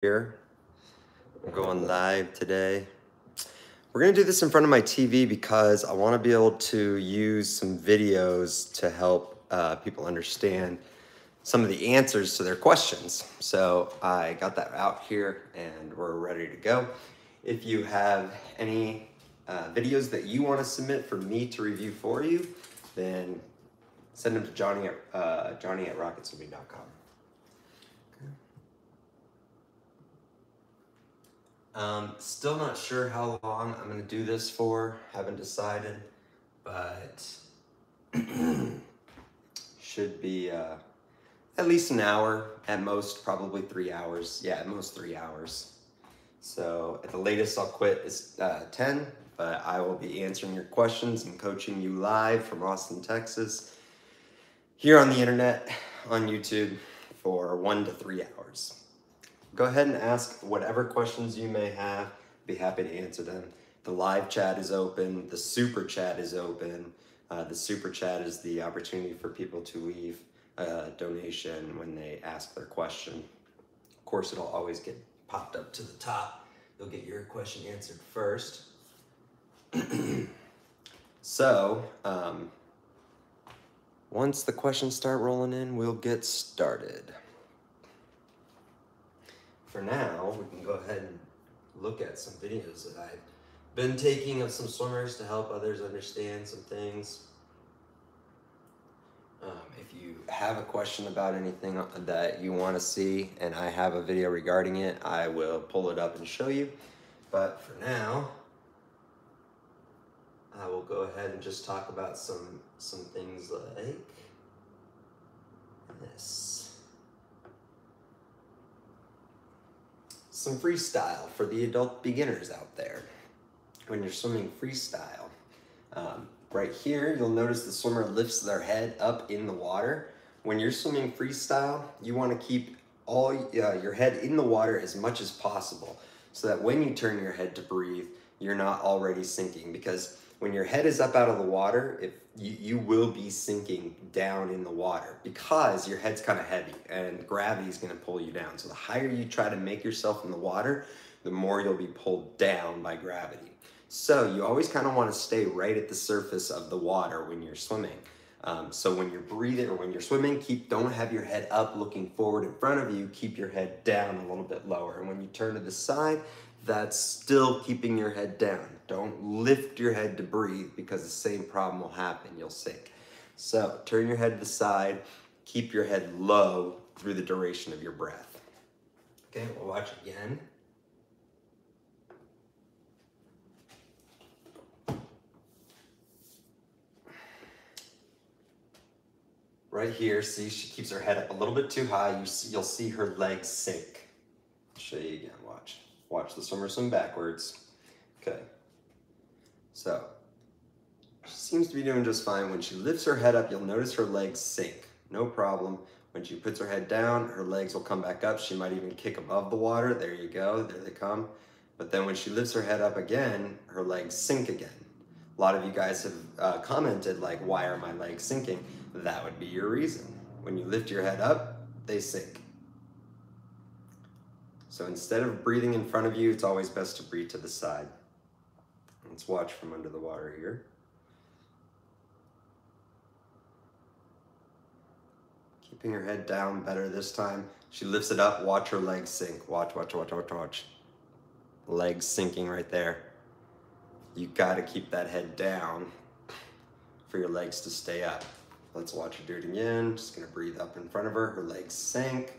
Here. I'm going live today. We're gonna do this in front of my TV because I wanna be able to use some videos to help people understand some of the answers to their questions. So I got that out here and we're ready to go. If you have any videos that you wanna submit for me to review for you, then send them to Johnny at rocketswimming.com. Still not sure how long I'm gonna do this for, haven't decided, but should be at least an hour, at most probably 3 hours. Yeah, at most 3 hours. So at the latest I'll quit is 10, but I will be answering your questions and coaching you live from Austin, Texas, here on the internet, on YouTube, for 1 to 3 hours. Go ahead and ask whatever questions you may have. Be happy to answer them. The live chat is open. The super chat is open. The super chat is the opportunity for people to leave a donation when they ask their question. Of course, it'll always get popped up to the top. You'll get your question answered first. So, once the questions start rolling in, we'll get started. For now, we can go ahead and look at some videos that I've been taking of some swimmers to help others understand some things. If you have a question about anything that you want to see and I have a video regarding it, I will pull it up and show you. But for now, I will go ahead and just talk about some things like this. Some freestyle for the adult beginners out there. When you're swimming freestyle, right here, you'll notice the swimmer lifts their head up in the water. When you're swimming freestyle, you want to keep all your head in the water as much as possible so that when you turn your head to breathe, you're not already sinking, because when your head is up out of the water, if you will be sinking down in the water because your head's kind of heavy and gravity is going to pull you down. So the higher you try to make yourself in the water, the more you'll be pulled down by gravity. So you always kind of want to stay right at the surface of the water when you're swimming. So when you're breathing or when you're swimming, don't have your head up looking forward in front of you. Keep your head down a little bit lower. And when you turn to the side, that's still keeping your head down. Don't lift your head to breathe, because the same problem will happen. You'll sink. So turn your head to the side. Keep your head low through the duration of your breath. Okay, we'll watch again. Right here, see, she keeps her head up a little bit too high. You'll see her legs sink. I'll show you again, watch. Watch the swimmer swim backwards. Okay. So, she seems to be doing just fine. When she lifts her head up, you'll notice her legs sink. No problem. When she puts her head down, her legs will come back up. She might even kick above the water. There you go, there they come. But then when she lifts her head up again, her legs sink again. A lot of you guys have commented, like, why are my legs sinking? That would be your reason. When you lift your head up, they sink. So instead of breathing in front of you, it's always best to breathe to the side. Let's watch from under the water here. Keeping her head down better this time. She lifts it up, watch her legs sink. Watch, watch, watch, watch, watch. Legs sinking right there. You gotta keep that head down for your legs to stay up. Let's watch her do it again. Just gonna breathe up in front of her. Her legs sank.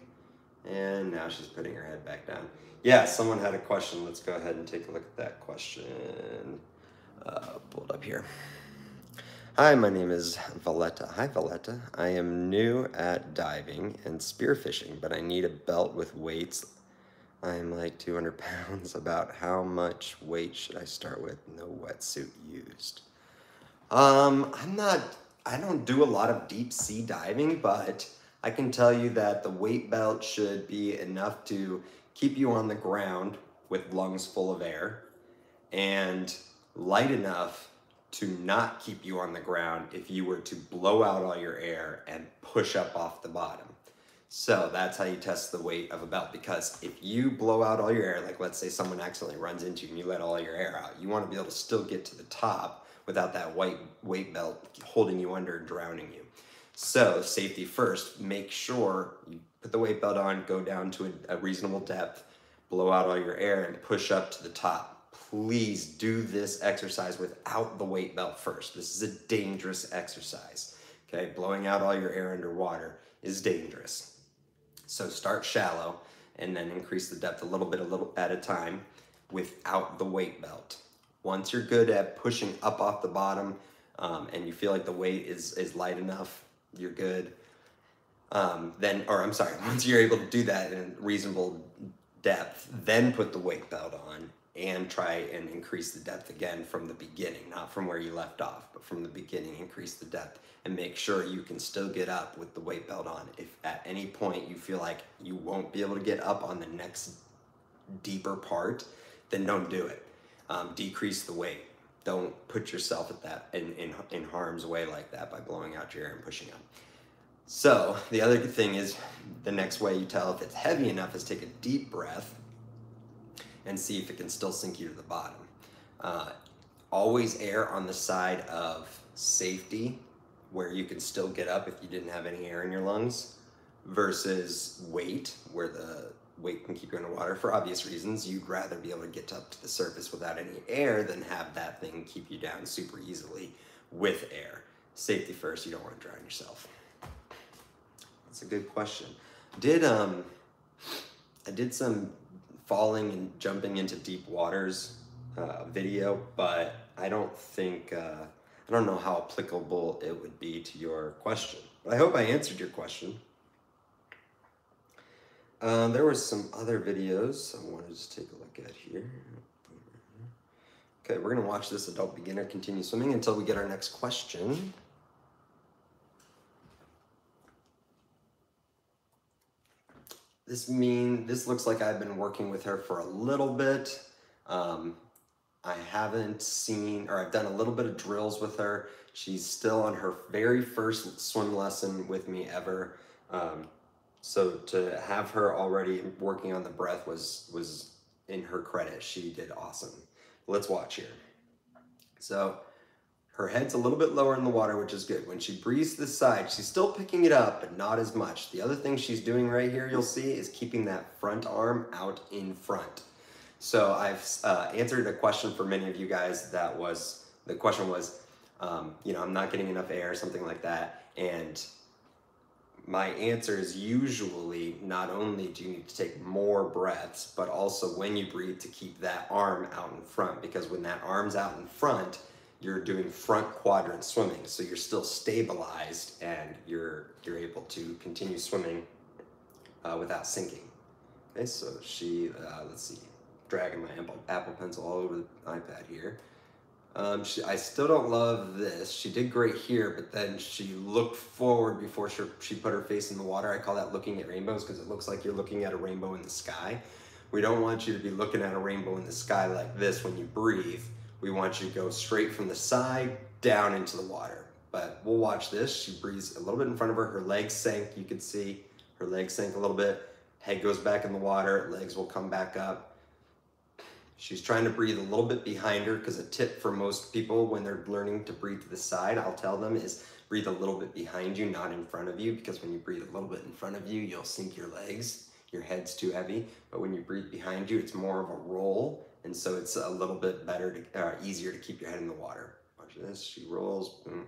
And now she's putting her head back down. Yeah, someone had a question. Let's go ahead and take a look at that question. Pull it up here. Hi, my name is Valletta. Hi, Valletta. I am new at diving and spearfishing, but I need a belt with weights. I'm like 200 pounds. About how much weight should I start with? No wetsuit used. I don't do a lot of deep sea diving, but I can tell you that the weight belt should be enough to keep you on the ground with lungs full of air, and light enough to not keep you on the ground if you were to blow out all your air and push up off the bottom. So that's how you test the weight of a belt, because if you blow out all your air, like let's say someone accidentally runs into you and you let all your air out, you want to be able to still get to the top without that weight belt holding you under and drowning you. So safety first, make sure you put the weight belt on, go down to a reasonable depth, blow out all your air and push up to the top. Please do this exercise without the weight belt first. This is a dangerous exercise, okay? Blowing out all your air underwater is dangerous. So start shallow and then increase the depth a little bit at a time without the weight belt. Once you're good at pushing up off the bottom and you feel like the weight is light enough, you're good. Once you're able to do that in reasonable depth, then put the weight belt on and try and increase the depth again from the beginning, not from where you left off, but from the beginning, increase the depth and make sure you can still get up with the weight belt on. If at any point you feel like you won't be able to get up on the next deeper part, then don't do it. Decrease the weight. Don't put yourself at that in harm's way like that by blowing out your air and pushing up. So the other thing is, the next way you tell if it's heavy enough is take a deep breath and see if it can still sink you to the bottom. Always err on the side of safety, where you can still get up if you didn't have any air in your lungs, versus weight, where the weight can keep you underwater. For obvious reasons, you'd rather be able to get up to the surface without any air than have that thing keep you down super easily with air. Safety first, you don't want to drown yourself. That's a good question. I did some falling and jumping into deep waters video, but I don't know how applicable it would be to your question. But I hope I answered your question. There were some other videos I wanted to take a look at here. Okay, we're gonna watch this adult beginner continue swimming until we get our next question. This looks like I've been working with her for a little bit. I haven't seen, or I've done a little bit of drills with her. She's still on her very first swim lesson with me ever. So to have her already working on the breath was in her credit. She did awesome. Let's watch here. So her head's a little bit lower in the water, which is good. When she breathes to the side, she's still picking it up, but not as much. The other thing she's doing right here, you'll see, is keeping that front arm out in front. So I've answered a question for many of you guys the question was, I'm not getting enough air, something like that. And my answer is usually not only do you need to take more breaths, but also when you breathe to keep that arm out in front, because when that arm's out in front, you're doing front quadrant swimming. So you're still stabilized and you're able to continue swimming without sinking. Okay, so let's see, dragging my Apple Pencil all over the iPad here. I still don't love this. She did great here, but then she looked forward before she put her face in the water. I call that looking at rainbows, because it looks like you're looking at a rainbow in the sky. We don't want you to be looking at a rainbow in the sky like this when you breathe. We want you to go straight from the side down into the water. But we'll watch this. She breathes a little bit in front of her. Her legs sank, you can see. Her legs sank a little bit. Head goes back in the water, legs will come back up. She's trying to breathe a little bit behind her, because a tip for most people when they're learning to breathe to the side, I'll tell them, is breathe a little bit behind you, not in front of you, because when you breathe a little bit in front of you, you'll sink your legs. Your head's too heavy. But when you breathe behind you, it's more of a roll, and so it's a little bit better, easier to keep your head in the water. Watch this. She rolls. Boom.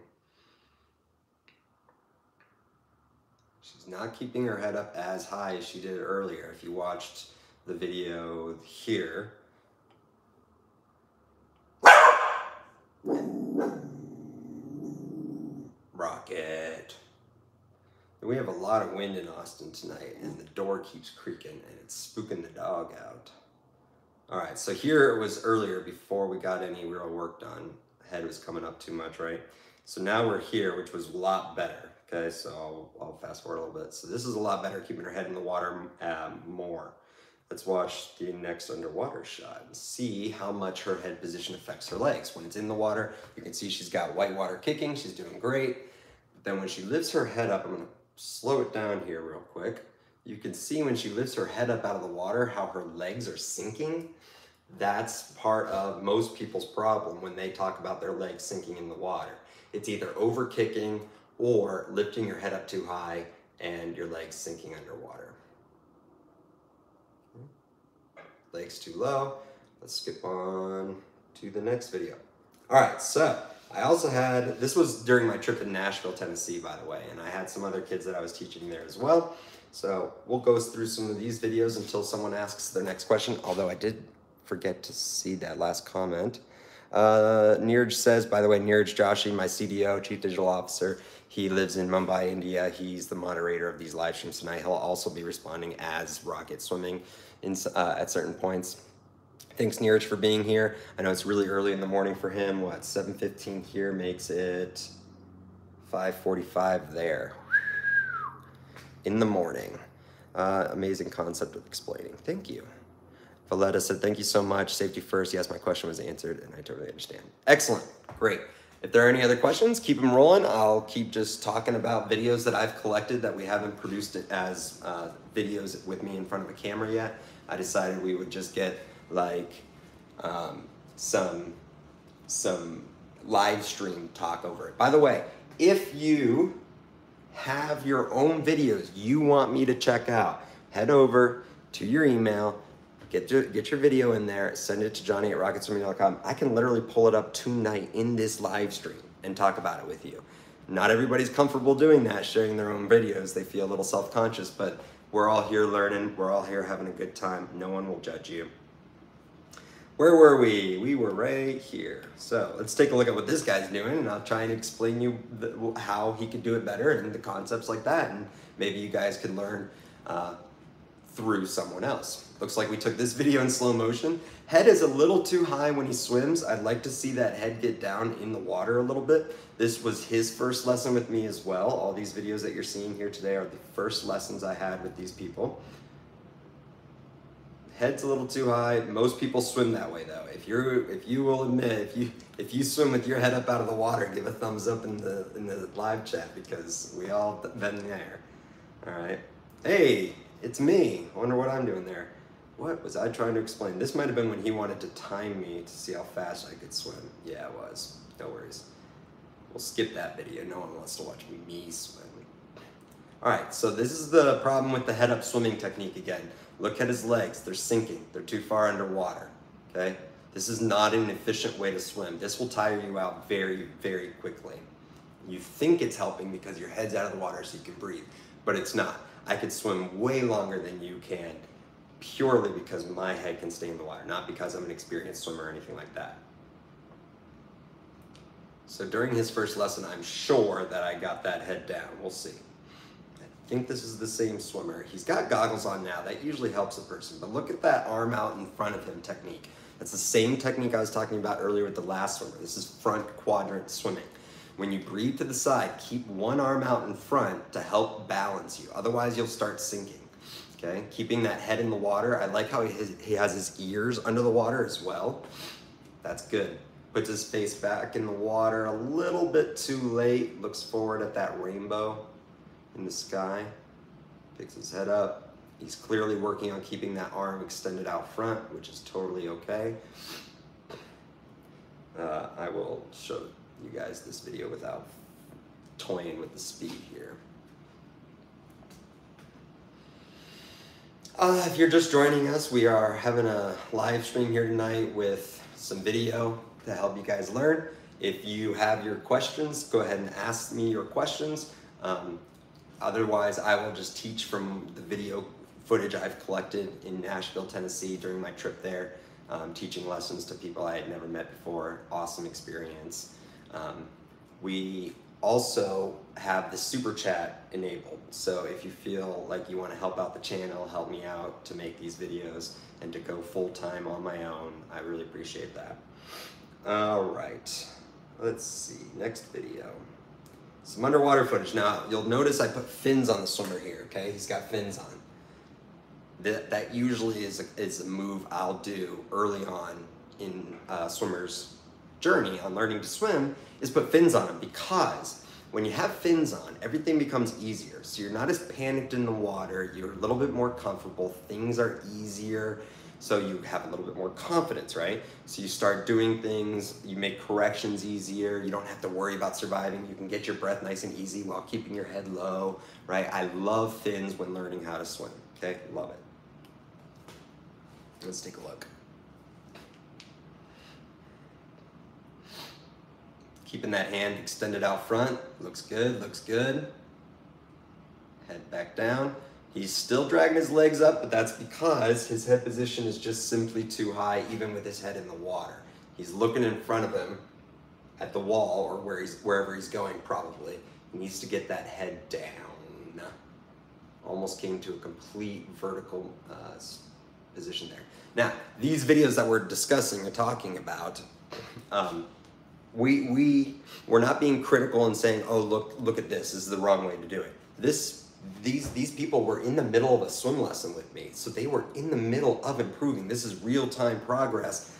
She's not keeping her head up as high as she did earlier. If you watched the video here, rocket. We have a lot of wind in Austin tonight, and the door keeps creaking, and it's spooking the dog out. All right, so here it was earlier before we got any real work done. The head was coming up too much, right? So now we're here, which was a lot better. Okay, so I'll fast forward a little bit. So this is a lot better, keeping her head in the water more. Let's watch the next underwater shot and see how much her head position affects her legs. When it's in the water, you can see she's got white water kicking. She's doing great. But then when she lifts her head up, I'm going to slow it down here real quick. You can see when she lifts her head up out of the water how her legs are sinking. That's part of most people's problem when they talk about their legs sinking in the water. It's either over kicking or lifting your head up too high and your legs sinking underwater. Legs too low. Let's skip on to the next video. All right, so I also had, this was during my trip in Nashville, Tennessee, by the way, and I had some other kids that I was teaching there as well. So we'll go through some of these videos until someone asks their next question, although I did forget to see that last comment. Neeraj says, by the way, Neeraj Joshi, my CDO, Chief Digital Officer, he lives in Mumbai, India. He's the moderator of these live streams tonight. He'll also be responding as Rocket Swimming at certain points. Thanks, Neeraj, for being here. I know it's really early in the morning for him. What, 7:15 here makes it 5:45 there. In the morning. Amazing concept of explaining. Thank you. Valletta said, thank you so much. Safety first. Yes, my question was answered, and I totally understand. Excellent. Great. If there are any other questions, keep them rolling. I'll keep just talking about videos that I've collected that we haven't produced as videos with me in front of a camera yet. I decided we would just get like some live stream talk over it. By the way, if you have your own videos you want me to check out, head over to your email, get your video in there, send it to johnny@rocketswimming.com. I can literally pull it up tonight in this live stream and talk about it with you. Not everybody's comfortable doing that, sharing their own videos. They feel a little self-conscious, but we're all here learning. We're all here having a good time. No one will judge you. Where were we? We were right here. So let's take a look at what this guy's doing, and I'll try and explain you how he could do it better and the concepts like that, and maybe you guys could learn through someone else. Looks like we took this video in slow motion. Head is a little too high when he swims. I'd like to see that head get down in the water a little bit. This was his first lesson with me as well. All these videos that you're seeing here today are the first lessons I had with these people. Head's a little too high. Most people swim that way though. If you will admit, if you swim with your head up out of the water, give a thumbs up in the live chat, because we all been there. All right. Hey, it's me. I wonder what I'm doing there. What was I trying to explain? This might have been when he wanted to time me to see how fast I could swim. Yeah, it was. No worries. We'll skip that video. No one wants to watch me swim. All right, so this is the problem with the head up swimming technique again. Look at his legs. They're sinking. They're too far underwater, okay? This is not an efficient way to swim. This will tire you out very, very quickly. You think it's helping because your head's out of the water so you can breathe, but it's not. I could swim way longer than you can purely because my head can stay in the water, not because I'm an experienced swimmer or anything like that. So during his first lesson, I'm sure that I got that head down. We'll see. I think this is the same swimmer. He's got goggles on now. That usually helps a person, but look at that arm out in front of him technique. That's the same technique I was talking about earlier with the last swimmer. This is front quadrant swimming. When you breathe to the side, keep one arm out in front to help balance you. Otherwise, you'll start sinking, okay? Keeping that head in the water. I like how he has his ears under the water as well. That's good. Puts his face back in the water a little bit too late. Looks forward at that rainbow in the sky. Picks his head up. He's clearly working on keeping that arm extended out front, which is totally okay. I will show you guys this video without toying with the speed here. If you're just joining us, we are having a live stream here tonight with some video to help you guys learn. If you have your questions, go ahead and ask me your questions. Otherwise, I will just teach from the video footage I've collected in Nashville, Tennessee during my trip there, teaching lessons to people I had never met before. Awesome experience. We also have the super chat enabled. So if you feel like you want to help out the channel, help me out to make these videos and to go full time on my own, I really appreciate that. All right, let's see, next video. Some underwater footage. Now, you'll notice I put fins on the swimmer here, okay? He's got fins on. That usually is a move I'll do early on in a swimmer's journey on learning to swim, is put fins on him, because When you have fins on, everything becomes easier. So you're not as panicked in the water, you're a little bit more comfortable, things are easier, so you have a little bit more confidence, right? So you start doing things, you make corrections easier, you don't have to worry about surviving, you can get your breath nice and easy while keeping your head low, right? I love fins when learning how to swim, okay? Love it. Let's take a look. Keeping that hand extended out front, looks good, looks good. Head back down. He's still dragging his legs up, but that's because his head position is just simply too high, even with his head in the water. He's looking in front of him at the wall, or wherever he's going probably. He needs to get that head down. Almost came to a complete vertical position there. Now, these videos that we're discussing and talking about, we're not being critical and saying, oh, look at this is the wrong way to do it. These people were in the middle of a swim lesson with me, so they were in the middle of improving. This is real-time progress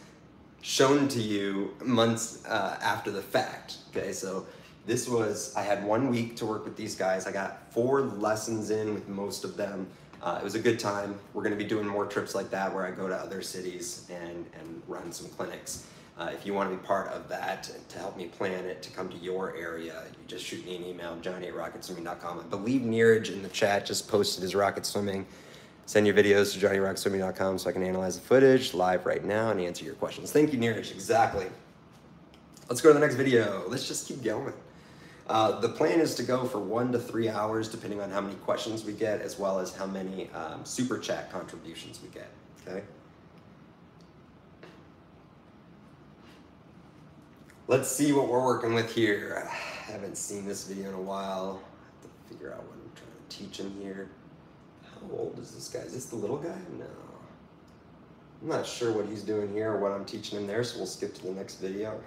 shown to you months after the fact. Okay, so this was, I had 1 week to work with these guys. I got 4 lessons in with most of them. It was a good time. We're gonna be doing more trips like that where I go to other cities and run some clinics. If you want to be part of that and to help me plan it to come to your area, you just shoot me an email, johnny@rocketswimming.com. I believe Neeraj in the chat just posted his rocket swimming. Send your videos to johnny@rocketswimming.com so I can analyze the footage live right now and answer your questions. Thank you, Neeraj. Exactly. Let's go to the next video. Let's just keep going. The plan is to go for 1 to 3 hours, depending on how many questions we get, as well as how many super chat contributions we get, okay? Let's see what we're working with here. I haven't seen this video in a while. I have to figure out what I'm trying to teach him here. How old is this guy? Is this the little guy? No. I'm not sure what he's doing here or what I'm teaching him there, so we'll skip to the next video.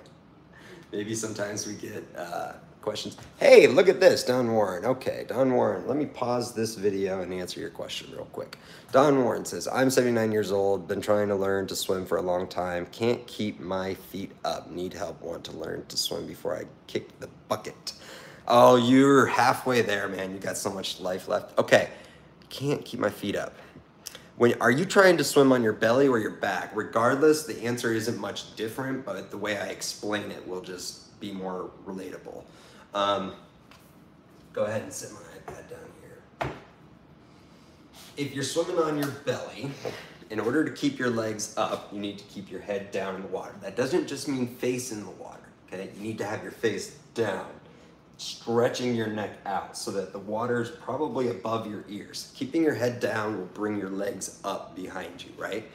Maybe sometimes we get questions. Hey, look at this, Don Warren. Okay, Don Warren, let me pause this video and answer your question real quick. Don Warren says, I'm 79 years old, been trying to learn to swim for a long time, can't keep my feet up, need help, want to learn to swim before I kick the bucket. Oh, you're halfway there, man. You got so much life left. Okay, can't keep my feet up. Are you trying to swim on your belly or your back? Regardless, the answer isn't much different, but the way I explain it will just be more relatable. Go ahead and sit my iPad down here. If you're swimming on your belly, in order to keep your legs up, you need to keep your head down in the water. That doesn't just mean face in the water, okay? You need to have your face down, stretching your neck out so that the water is probably above your ears. Keeping your head down will bring your legs up behind you, right?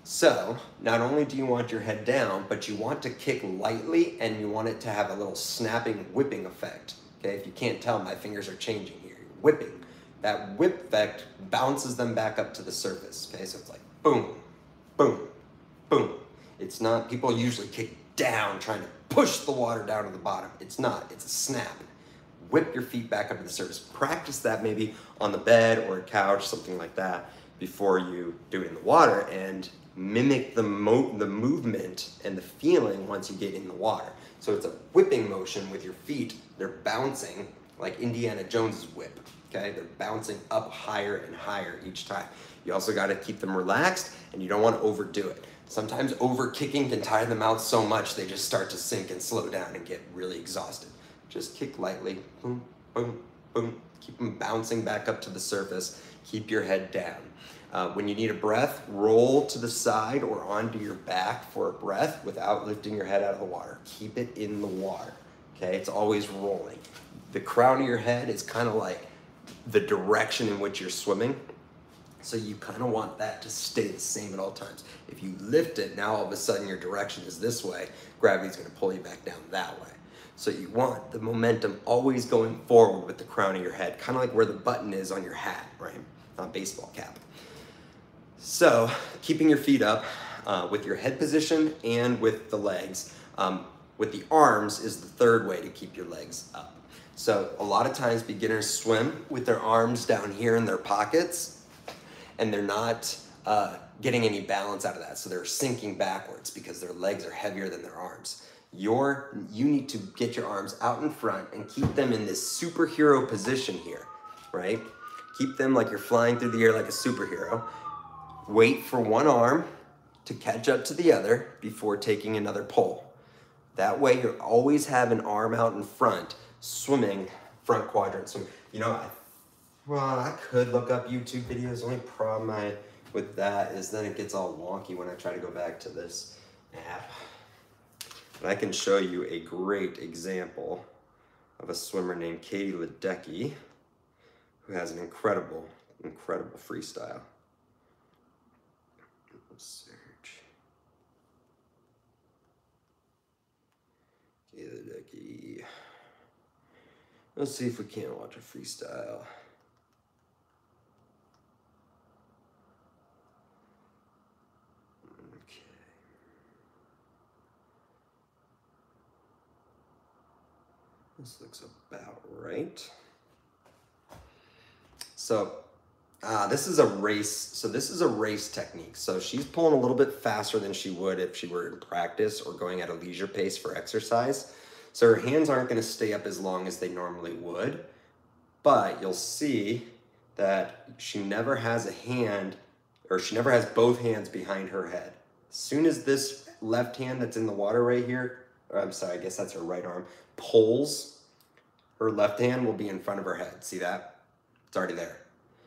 So, not only do you want your head down, but you want to kick lightly and you want it to have a little snapping, whipping effect. Okay, if you can't tell, my fingers are changing here. You're whipping. That whip effect bounces them back up to the surface. Okay, so it's like boom, boom, boom. It's not, people usually kick down trying to push the water down to the bottom. It's not, it's a snap. Whip your feet back up to the surface. Practice that maybe on the bed or a couch, something like that, before you do it in the water, and mimic the movement and the feeling once you get in the water. So it's a whipping motion with your feet. They're bouncing like Indiana Jones's whip, okay? They're bouncing up higher and higher each time. You also got to keep them relaxed, and you don't want to overdo it. Sometimes over kicking can tire them out so much they just start to sink and slow down and get really exhausted. Just kick lightly, boom, boom, boom. Keep them bouncing back up to the surface. Keep your head down. When you need a breath, roll to the side or onto your back for a breath without lifting your head out of the water. Keep it in the water, okay? It's always rolling. The crown of your head is kind of like the direction in which you're swimming. So you kind of want that to stay the same at all times. If you lift it, now all of a sudden your direction is this way, gravity's gonna pull you back down that way. So you want the momentum always going forward with the crown of your head, kind of like where the button is on your hat, right? On a baseball cap. So keeping your feet up with your head position and with the legs. With the arms is the third way to keep your legs up. So a lot of times beginners swim with their arms down here in their pockets, and they're not getting any balance out of that. So they're sinking backwards because their legs are heavier than their arms. You need to get your arms out in front and keep them in this superhero position here, right? Keep them like you're flying through the air like a superhero. Wait for one arm to catch up to the other before taking another pull. That way you always have an arm out in front, swimming front quadrant. So, you know, I could look up YouTube videos. The only problem with that is then it gets all wonky when I try to go back to this app. But I can show you a great example of a swimmer named Katie Ledecky, who has an incredible, incredible freestyle. Let's search. Katie Ledecky. Let's see if we can't watch a freestyle. This looks about right. So this is a race. So this is a race technique. So she's pulling a little bit faster than she would if she were in practice or going at a leisure pace for exercise. So her hands aren't going to stay up as long as they normally would. But you'll see that she never has a hand, or she never has both hands behind her head. As soon as this left hand that's in the water right here, or I'm sorry, I guess that's her right arm, pulls, her left hand will be in front of her head. See that? It's already there.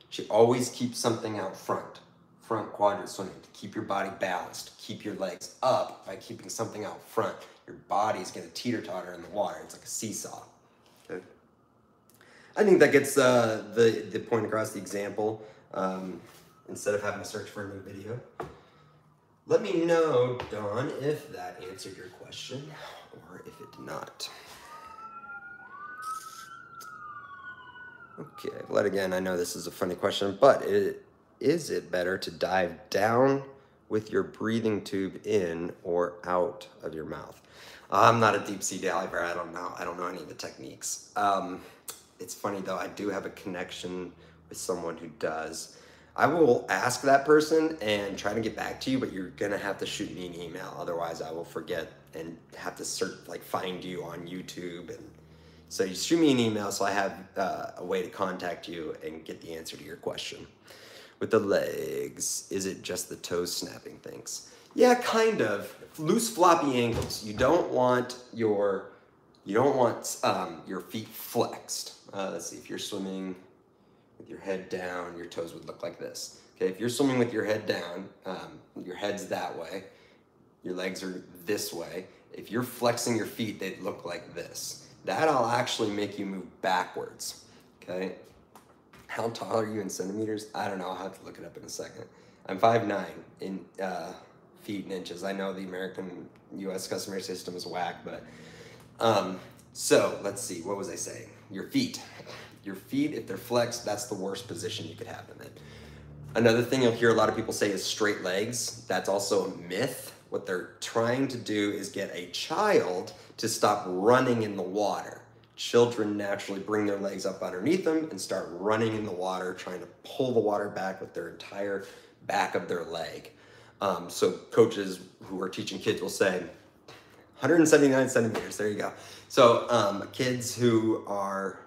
She always keeps something out front quadrant swimming, to keep your body balanced, keep your legs up by keeping something out front. Your body's gonna teeter-totter in the water. It's like a seesaw. Okay. I think that gets the point across, the example, instead of having to search for a new video. Let me know, Dawn, if that answered your question or if it did not. Okay, well, again, I know this is a funny question, but is it better to dive down with your breathing tube in or out of your mouth? I'm not a deep sea diver. I don't know any of the techniques. It's funny though, I do have a connection with someone who does. I will ask that person and try to get back to you, but you're gonna have to shoot me an email. Otherwise I will forget and have to find you on YouTube. And so you shoot me an email so I have a way to contact you and get the answer to your question. With the legs, is it just the toes snapping things? Yeah, kind of. Loose floppy ankles. You don't want your feet flexed. Let's see, if you're swimming with your head down, your toes would look like this. Okay, if you're swimming with your head down, your head's that way, your legs are this way. If you're flexing your feet, they'd look like this. That'll actually make you move backwards, okay? How tall are you in centimeters? I don't know, I'll have to look it up in a second. I'm 5'9" in feet and inches. I know the American US customary system is whack, but, so let's see, what was I saying? Your feet, if they're flexed, that's the worst position you could have them in. Another thing you'll hear a lot of people say is straight legs. That's also a myth. What they're trying to do is get a child to stop running in the water. Children naturally bring their legs up underneath them and start running in the water, trying to pull the water back with their entire back of their leg. So coaches who are teaching kids will say 179 centimeters, there you go. So kids who are,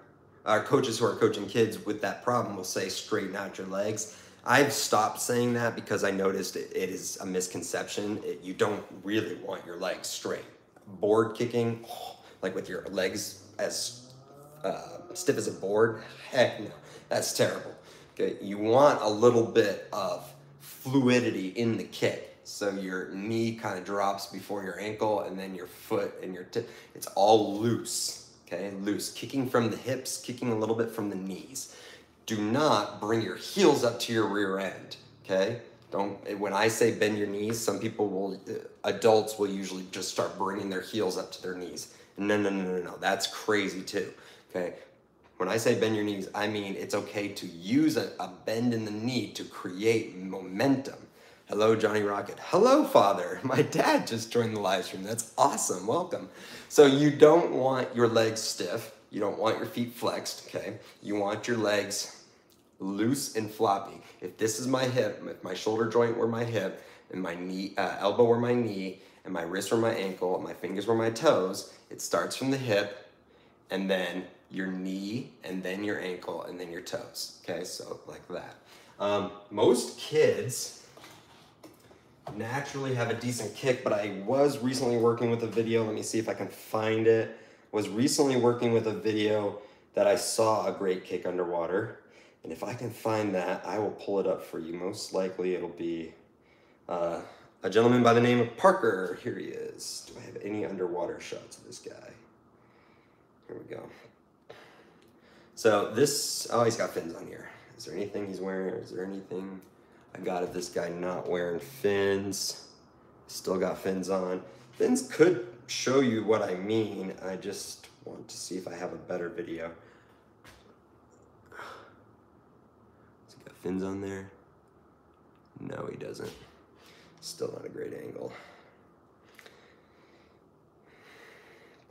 coaches who are coaching kids with that problem will say straighten out your legs. I've stopped saying that because I noticed it is a misconception. You don't really want your legs straight. Board kicking, like with your legs as stiff as a board, heck no, that's terrible. Okay, you want a little bit of fluidity in the kick. So your knee kind of drops before your ankle, and then your foot and your tip, it's all loose, okay, loose. Kicking from the hips, kicking a little bit from the knees. Do not bring your heels up to your rear end, okay? When I say bend your knees, some people will, adults will usually just start bringing their heels up to their knees. No, that's crazy too, okay? When I say bend your knees, I mean it's okay to use a bend in the knee to create momentum. Hello, Johnny Rocket. Hello, Father. My dad just joined the live stream. That's awesome, welcome. So you don't want your legs stiff. You don't want your feet flexed, okay? You want your legs loose and floppy. If this is my hip, if my shoulder joint were my hip, and my knee, elbow where my knee, and my wrist where my ankle, and my fingers where my toes. It starts from the hip, and then your knee, and then your ankle, and then your toes. Okay, so like that. Most kids naturally have a decent kick, but I was recently working with a video. Let me see if I can find it. Was recently working with a video that I saw a great kick underwater. And if I can find that, I will pull it up for you. Most likely it'll be a gentleman by the name of Parker. Here he is. Do I have any underwater shots of this guy? Here we go. So this, oh, he's got fins on here. Is there anything he's wearing? Is there anything I got of this guy not wearing fins? Still got fins on. Fins could show you what I mean. I just want to see if I have a better video. Has he got fins on there? No, he doesn't. Still not a great angle.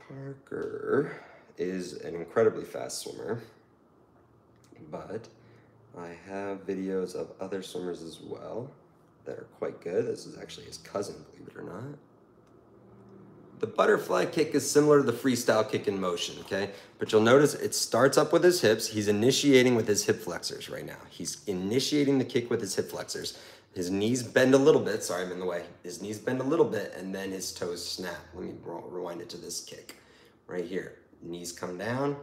Parker is an incredibly fast swimmer, but I have videos of other swimmers as well that are quite good. This is actually his cousin, believe it or not. The butterfly kick is similar to the freestyle kick in motion, okay? But you'll notice it starts up with his hips. He's initiating with his hip flexors right now. He's initiating the kick with his hip flexors. His knees bend a little bit. Sorry, I'm in the way. His knees bend a little bit, and then his toes snap. Let me rewind it to this kick right here. Knees come down,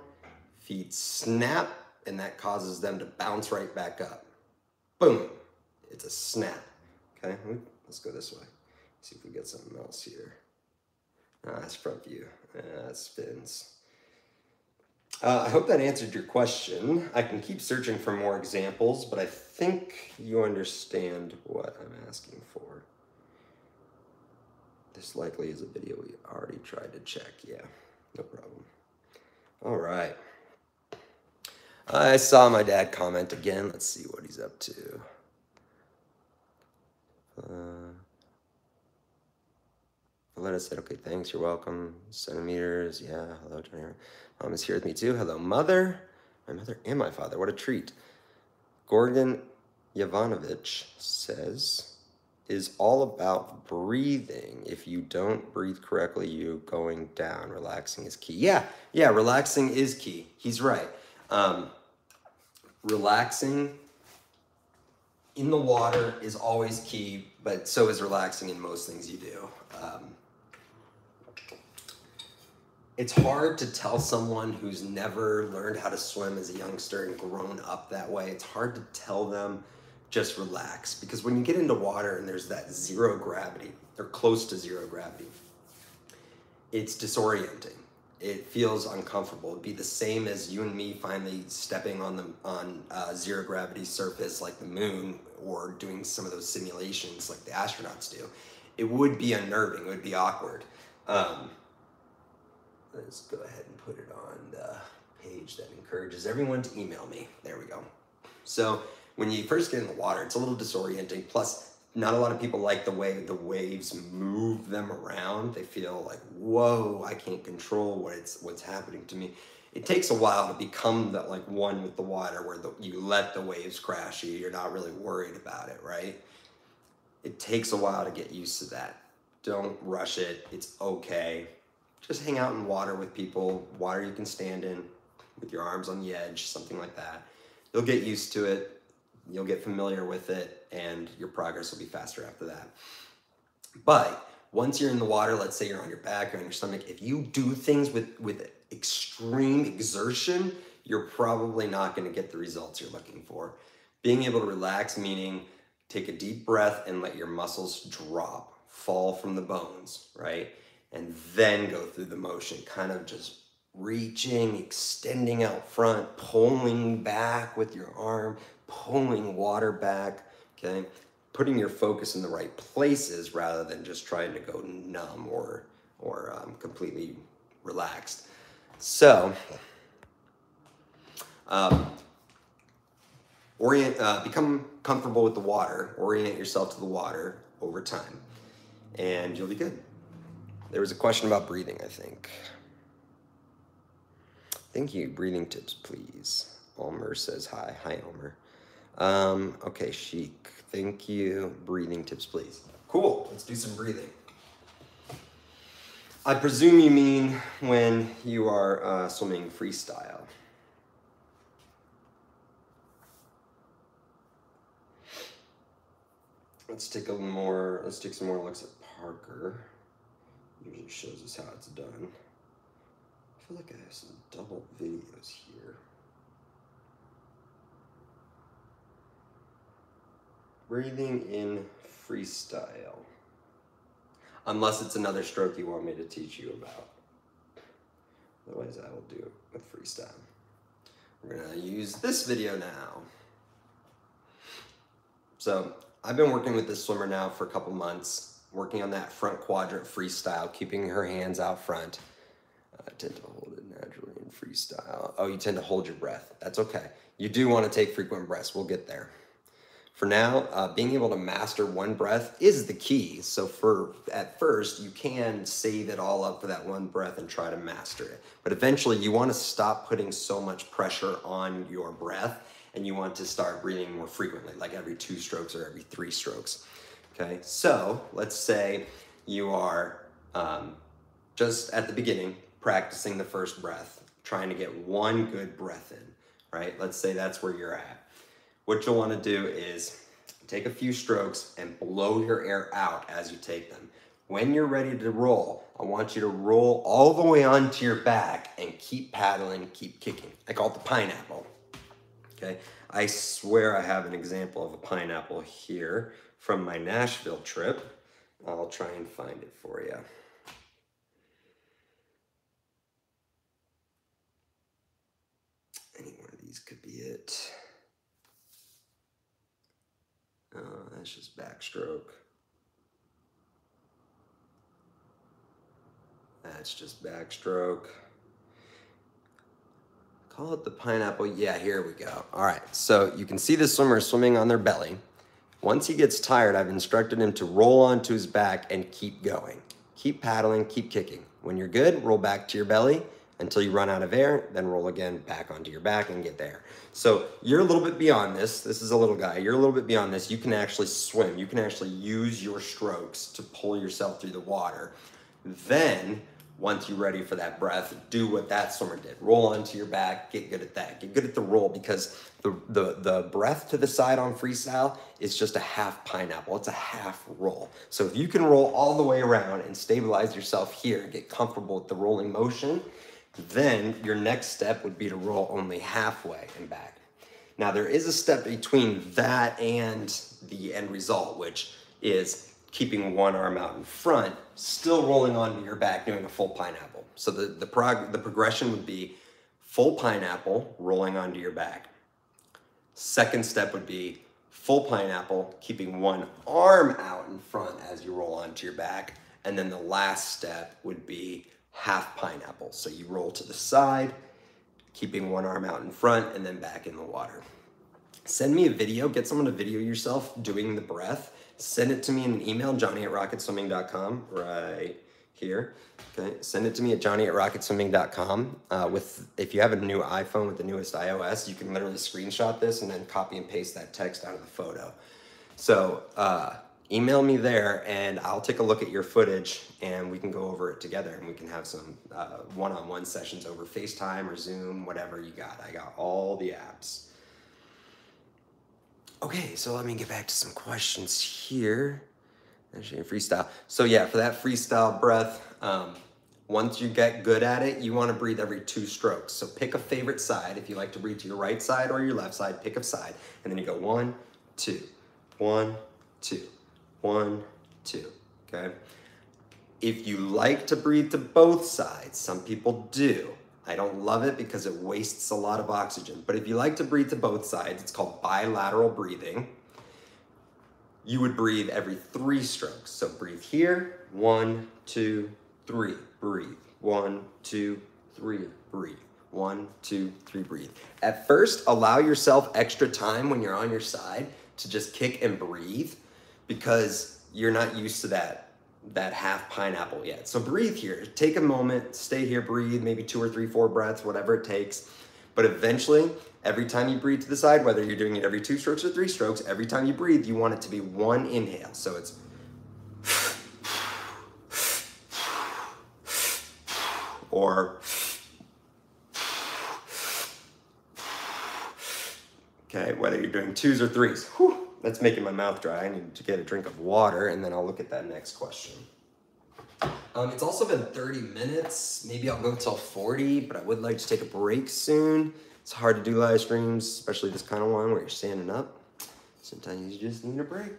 feet snap, and that causes them to bounce right back up. Boom. It's a snap. Okay, let's go this way. See if we get something else here. That's front view. That spins. I hope that answered your question. I can keep searching for more examples, but I think you understand what I'm asking for. This likely is a video we already tried to check. Yeah, no problem. All right. I saw my dad comment again. Let's see what he's up to. Valletta said, okay, thanks, you're welcome. Centimeters, yeah, hello, Johnny. Mom is here with me too. Hello, mother. My mother and my father, what a treat. Gorgon Yovanovich says, is all about breathing. If you don't breathe correctly, you going down. Relaxing is key. Yeah, relaxing is key. He's right. Relaxing in the water is always key, but so is relaxing in most things you do. It's hard to tell someone who's never learned how to swim as a youngster and grown up that way. It's hard to tell them just relax, because when you get into water and there's that zero gravity or close to zero gravity, it's disorienting. It feels uncomfortable. It'd be the same as you and me finally stepping on zero gravity surface like the moon, or doing some of those simulations like the astronauts do. It would be unnerving. It would be awkward. Let's go ahead and put it on the page that encourages everyone to email me. There we go. So when you first get in the water, it's a little disorienting. Plus, not a lot of people like the way the waves move them around. They feel like, whoa, I can't control what's happening to me. It takes a while to become like one with the water, where you let the waves crash you. You're not really worried about it, right? It takes a while to get used to that. Don't rush it. It's okay. Just hang out in water with people, water you can stand in with your arms on the edge, something like that. You'll get used to it. You'll get familiar with it, and your progress will be faster after that. But once you're in the water, let's say you're on your back or on your stomach, if you do things with extreme exertion, you're probably not going to get the results you're looking for. Being able to relax, meaning take a deep breath and let your muscles drop, fall from the bones, right? And then go through the motion, kind of just reaching, extending out front, pulling back with your arm, pulling water back, okay? Putting your focus in the right places rather than just trying to go numb or completely relaxed. So, become comfortable with the water, orient yourself to the water over time, and you'll be good. There was a question about breathing, I think. Thank you. Breathing tips, please. Elmer says hi. Hi, Elmer. Okay, Sheik. Thank you. Breathing tips, please. Cool, let's do some breathing. I presume you mean when you are swimming freestyle. Let's take some more looks at Parker. Usually shows us how it's done. I feel like I have some double videos here. Breathing in freestyle. Unless it's another stroke you want me to teach you about. Otherwise I will do it with freestyle. We're gonna use this video now. So I've been working with this swimmer now for a couple months, working on that front quadrant freestyle, keeping her hands out front. I tend to hold it naturally in freestyle. Oh, you tend to hold your breath. That's okay. You do want to take frequent breaths. We'll get there. For now, being able to master one breath is the key. So at first, you can save it all up for that one breath and try to master it. But eventually, you want to stop putting so much pressure on your breath, and you want to start breathing more frequently, like every 2 strokes or every 3 strokes. Okay, so let's say you are just at the beginning, practicing the first breath, trying to get one good breath in, right? Let's say that's where you're at. What you'll want to do is take a few strokes and blow your air out as you take them. When you're ready to roll, I want you to roll all the way onto your back and keep paddling, keep kicking. I call it the pineapple. Okay, I swear I have an example of a pineapple here from my Nashville trip. I'll try and find it for you. Any one of these could be it. Oh, that's just backstroke. That's just backstroke. Call it the pineapple. Yeah, here we go. All right, so you can see the swimmer swimming on their belly. Once he gets tired, I've instructed him to roll onto his back and keep going. Keep paddling, keep kicking. When you're good, roll back to your belly until you run out of air, then roll again back onto your back and get there. So you're a little bit beyond this. This is a little guy. You're a little bit beyond this. You can actually swim. You can actually use your strokes to pull yourself through the water. Then, once you're ready for that breath, do what that swimmer did. Roll onto your back, get good at that. Get good at the roll, because the breath to the side on freestyle is just a half pineapple. It's a half roll. So if you can roll all the way around and stabilize yourself here, get comfortable with the rolling motion, then your next step would be to roll only halfway and back. Now there is a step between that and the end result, which is keeping one arm out in front, still rolling onto your back, doing a full pineapple. So the progression would be full pineapple, rolling onto your back. Second step would be full pineapple, keeping one arm out in front as you roll onto your back. And then the last step would be half pineapple. So you roll to the side, keeping one arm out in front and then back in the water. Send me a video, get someone to video yourself doing the breath. Send it to me in an email, johnny@rocketswimming.com, right here. Okay, send it to me at johnny@rocketswimming.com. If you have a new iPhone with the newest iOS, you can literally screenshot this and then copy and paste that text out of the photo. So email me there and I'll take a look at your footage and we can go over it together and we can have some one-on-one sessions over FaceTime or Zoom, whatever you got. I got all the apps. Okay, so let me get back to some questions here. Actually, freestyle. So yeah, for that freestyle breath, once you get good at it, you want to breathe every 2 strokes. So pick a favorite side. If you like to breathe to your right side or your left side, pick a side. And then you go 1, 2, 1, 2, 1, 2, okay? If you like to breathe to both sides, some people do. I don't love it because it wastes a lot of oxygen. But if you like to breathe to both sides, it's called bilateral breathing. You would breathe every 3 strokes. So breathe here, 1, 2, 3, breathe. 1, 2, 3, breathe. 1, 2, 3, breathe. At first, allow yourself extra time when you're on your side to just kick and breathe because you're not used to that half pineapple yet. So breathe here, take a moment, stay here, breathe, maybe 2 or 3, 4 breaths, whatever it takes. But eventually, every time you breathe to the side, whether you're doing it every 2 strokes or 3 strokes, every time you breathe, you want it to be 1 inhale. So it's or okay, whether you're doing 2s or 3s. Whew, that's making my mouth dry. I need to get a drink of water, and then I'll look at that next question. It's also been 30 minutes. Maybe I'll go till 40, but I would like to take a break soon. It's hard to do live streams, especially this kind of one where you're standing up. Sometimes you just need a break.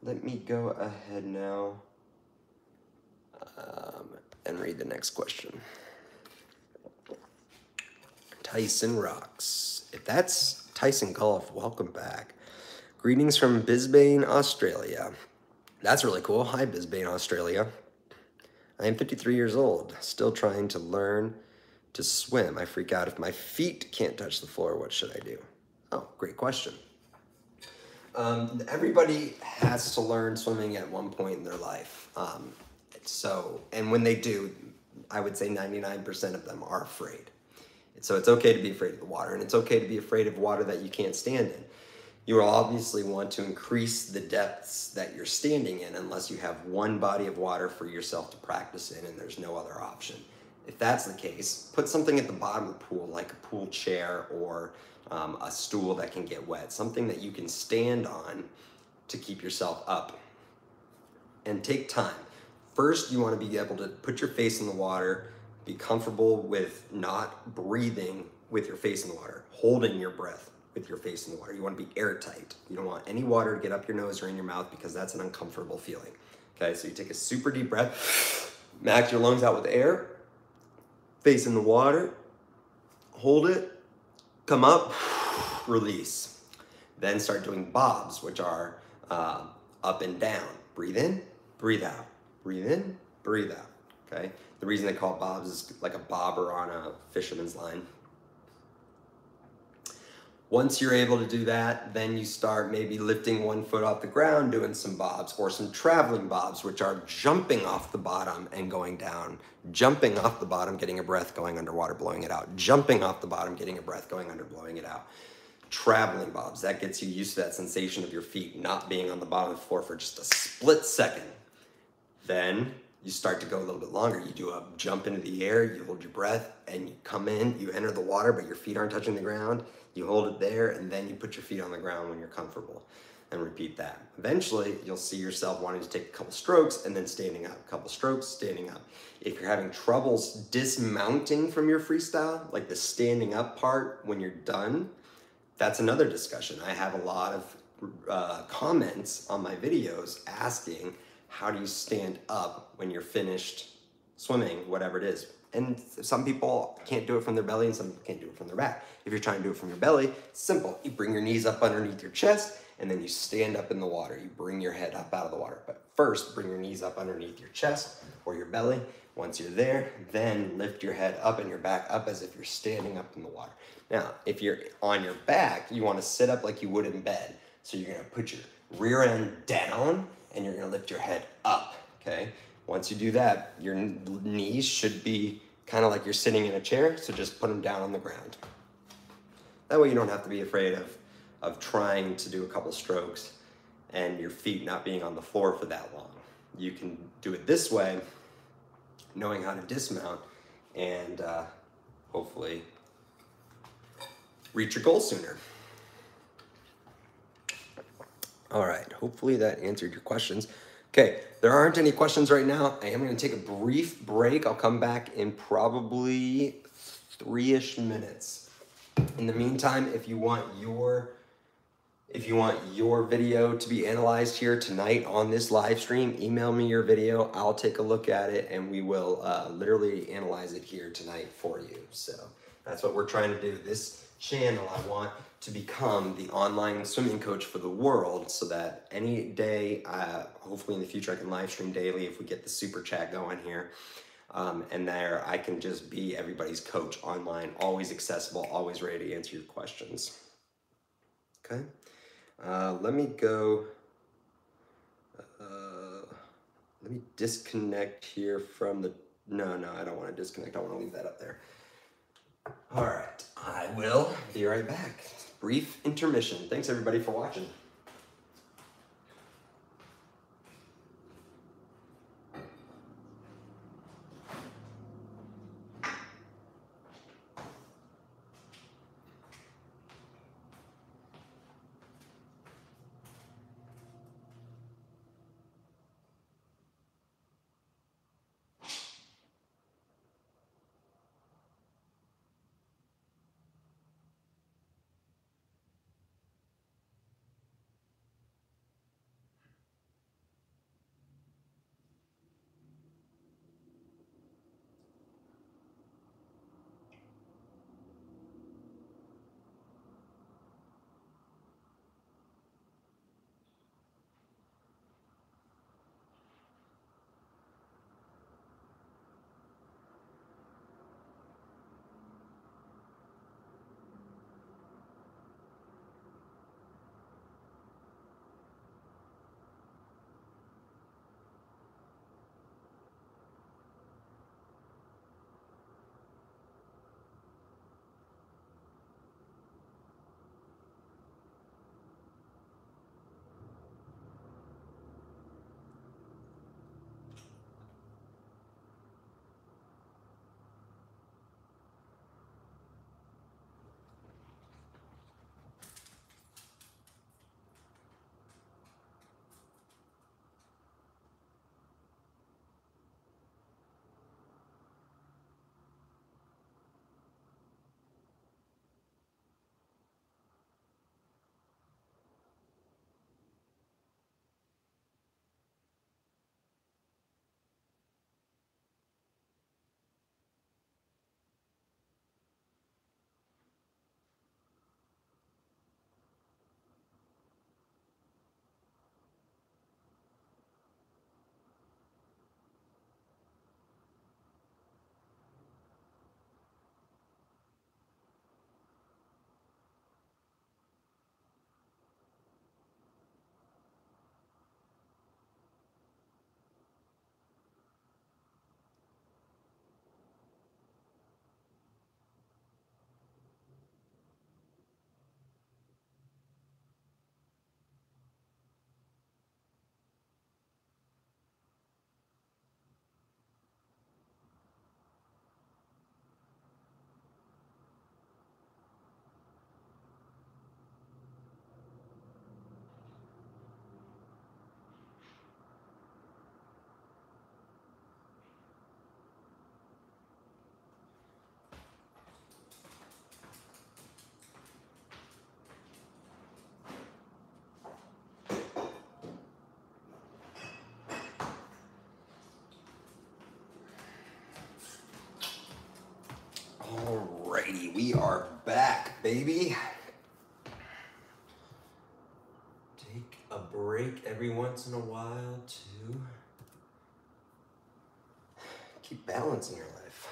Let me go ahead now and read the next question. Tyson rocks. If that's Tyson Golf, welcome back. Greetings from Brisbane, Australia. That's really cool. Hi, Brisbane, Australia. I am 53 years old, still trying to learn to swim. I freak out if my feet can't touch the floor. What should I do? Oh, great question. Everybody has to learn swimming at one point in their life. And when they do, I would say 99% of them are afraid. So it's okay to be afraid of the water, and it's okay to be afraid of water that you can't stand in. You will obviously want to increase the depths that you're standing in unless you have one body of water for yourself to practice in and there's no other option. If that's the case, put something at the bottom of the pool, like a pool chair or a stool that can get wet, something that you can stand on to keep yourself up. And take time. First, you want to be able to put your face in the water, be comfortable with not breathing with your face in the water, holding your breath with your face in the water. You want to be airtight. You don't want any water to get up your nose or in your mouth because that's an uncomfortable feeling. Okay, so you take a super deep breath, max your lungs out with air, face in the water, hold it, come up, release. Then start doing bobs, which are up and down. Breathe in, breathe out. Breathe in, breathe out. Okay? The reason they call it bobs is like a bobber on a fisherman's line. Once you're able to do that, then you start maybe lifting one foot off the ground, doing some bobs, or some traveling bobs, which are jumping off the bottom and going down, jumping off the bottom, getting a breath, going underwater, blowing it out, jumping off the bottom, getting a breath, going under, blowing it out. Traveling bobs, that gets you used to that sensation of your feet not being on the bottom of the floor for just a split second. Then you start to go a little bit longer. You do a jump into the air, you hold your breath, and you come in, you enter the water, but your feet aren't touching the ground. You hold it there, and then you put your feet on the ground when you're comfortable, and repeat that. Eventually, you'll see yourself wanting to take a couple strokes and then standing up, a couple strokes, standing up. If you're having troubles dismounting from your freestyle, like the standing up part when you're done, that's another discussion. I have a lot of comments on my videos asking, how do you stand up when you're finished swimming, whatever it is? And some people can't do it from their belly and some people can't do it from their back. If you're trying to do it from your belly, it's simple. You bring your knees up underneath your chest and then you stand up in the water. You bring your head up out of the water. But first, bring your knees up underneath your chest or your belly. Once you're there, then lift your head up and your back up as if you're standing up in the water. Now, if you're on your back, you want to sit up like you would in bed. So you're going to put your rear end down and you're going to lift your head up, okay? Once you do that, your knees should be kind of like you're sitting in a chair, so just put them down on the ground. That way you don't have to be afraid of trying to do a couple strokes and your feet not being on the floor for that long. You can do it this way, knowing how to dismount, and hopefully reach your goal sooner. All right, hopefully that answered your questions. Okay, there aren't any questions right now. I am gonna take a brief break. I'll come back in probably 3-ish minutes. In the meantime, if you want your video to be analyzed here tonight on this live stream, email me your video. I'll take a look at it and we will literally analyze it here tonight for you. So that's what we're trying to do. This channel, I want to become the online swimming coach for the world so that any day, hopefully in the future, I can live stream daily if we get the super chat going here. And there I can just be everybody's coach online, always accessible, always ready to answer your questions. Okay, let me go, let me disconnect here from the, no, I don't want to disconnect. I want to leave that up there. All right, I will be right back. Brief intermission. Thanks everybody for watching. Alrighty, we are back, baby. Take a break every once in a while to keep balance in your life.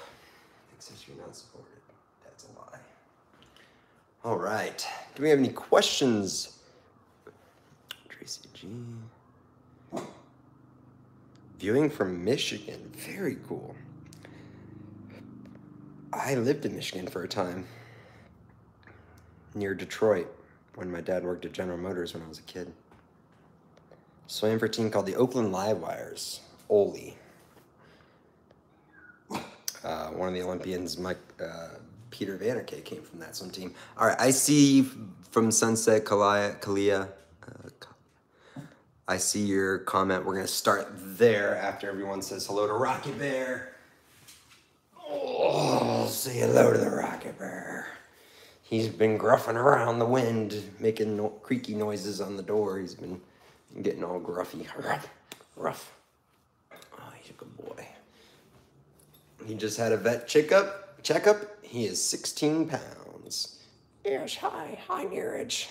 Except you're not supported. That's a lie. All right. Do we have any questions? Tracy G. Viewing from Michigan. Very cool. I lived in Michigan for a time, near Detroit, when my dad worked at General Motors when I was a kid. Swam for a team called the Oakland Livewires, Ole. One of the Olympians, Peter Vanderkay, came from that swim team. All right, I see from Sunset Kalia. I see your comment. We're gonna start there after everyone says hello to Rocket Bear. Oh, say hello to the Rocket Bear. He's been gruffing around the wind, making creaky noises on the door. He's been getting all gruffy. Rough. Oh, he's a good boy. He just had a vet checkup. He is 16 pounds. Yes, hi Neeraj.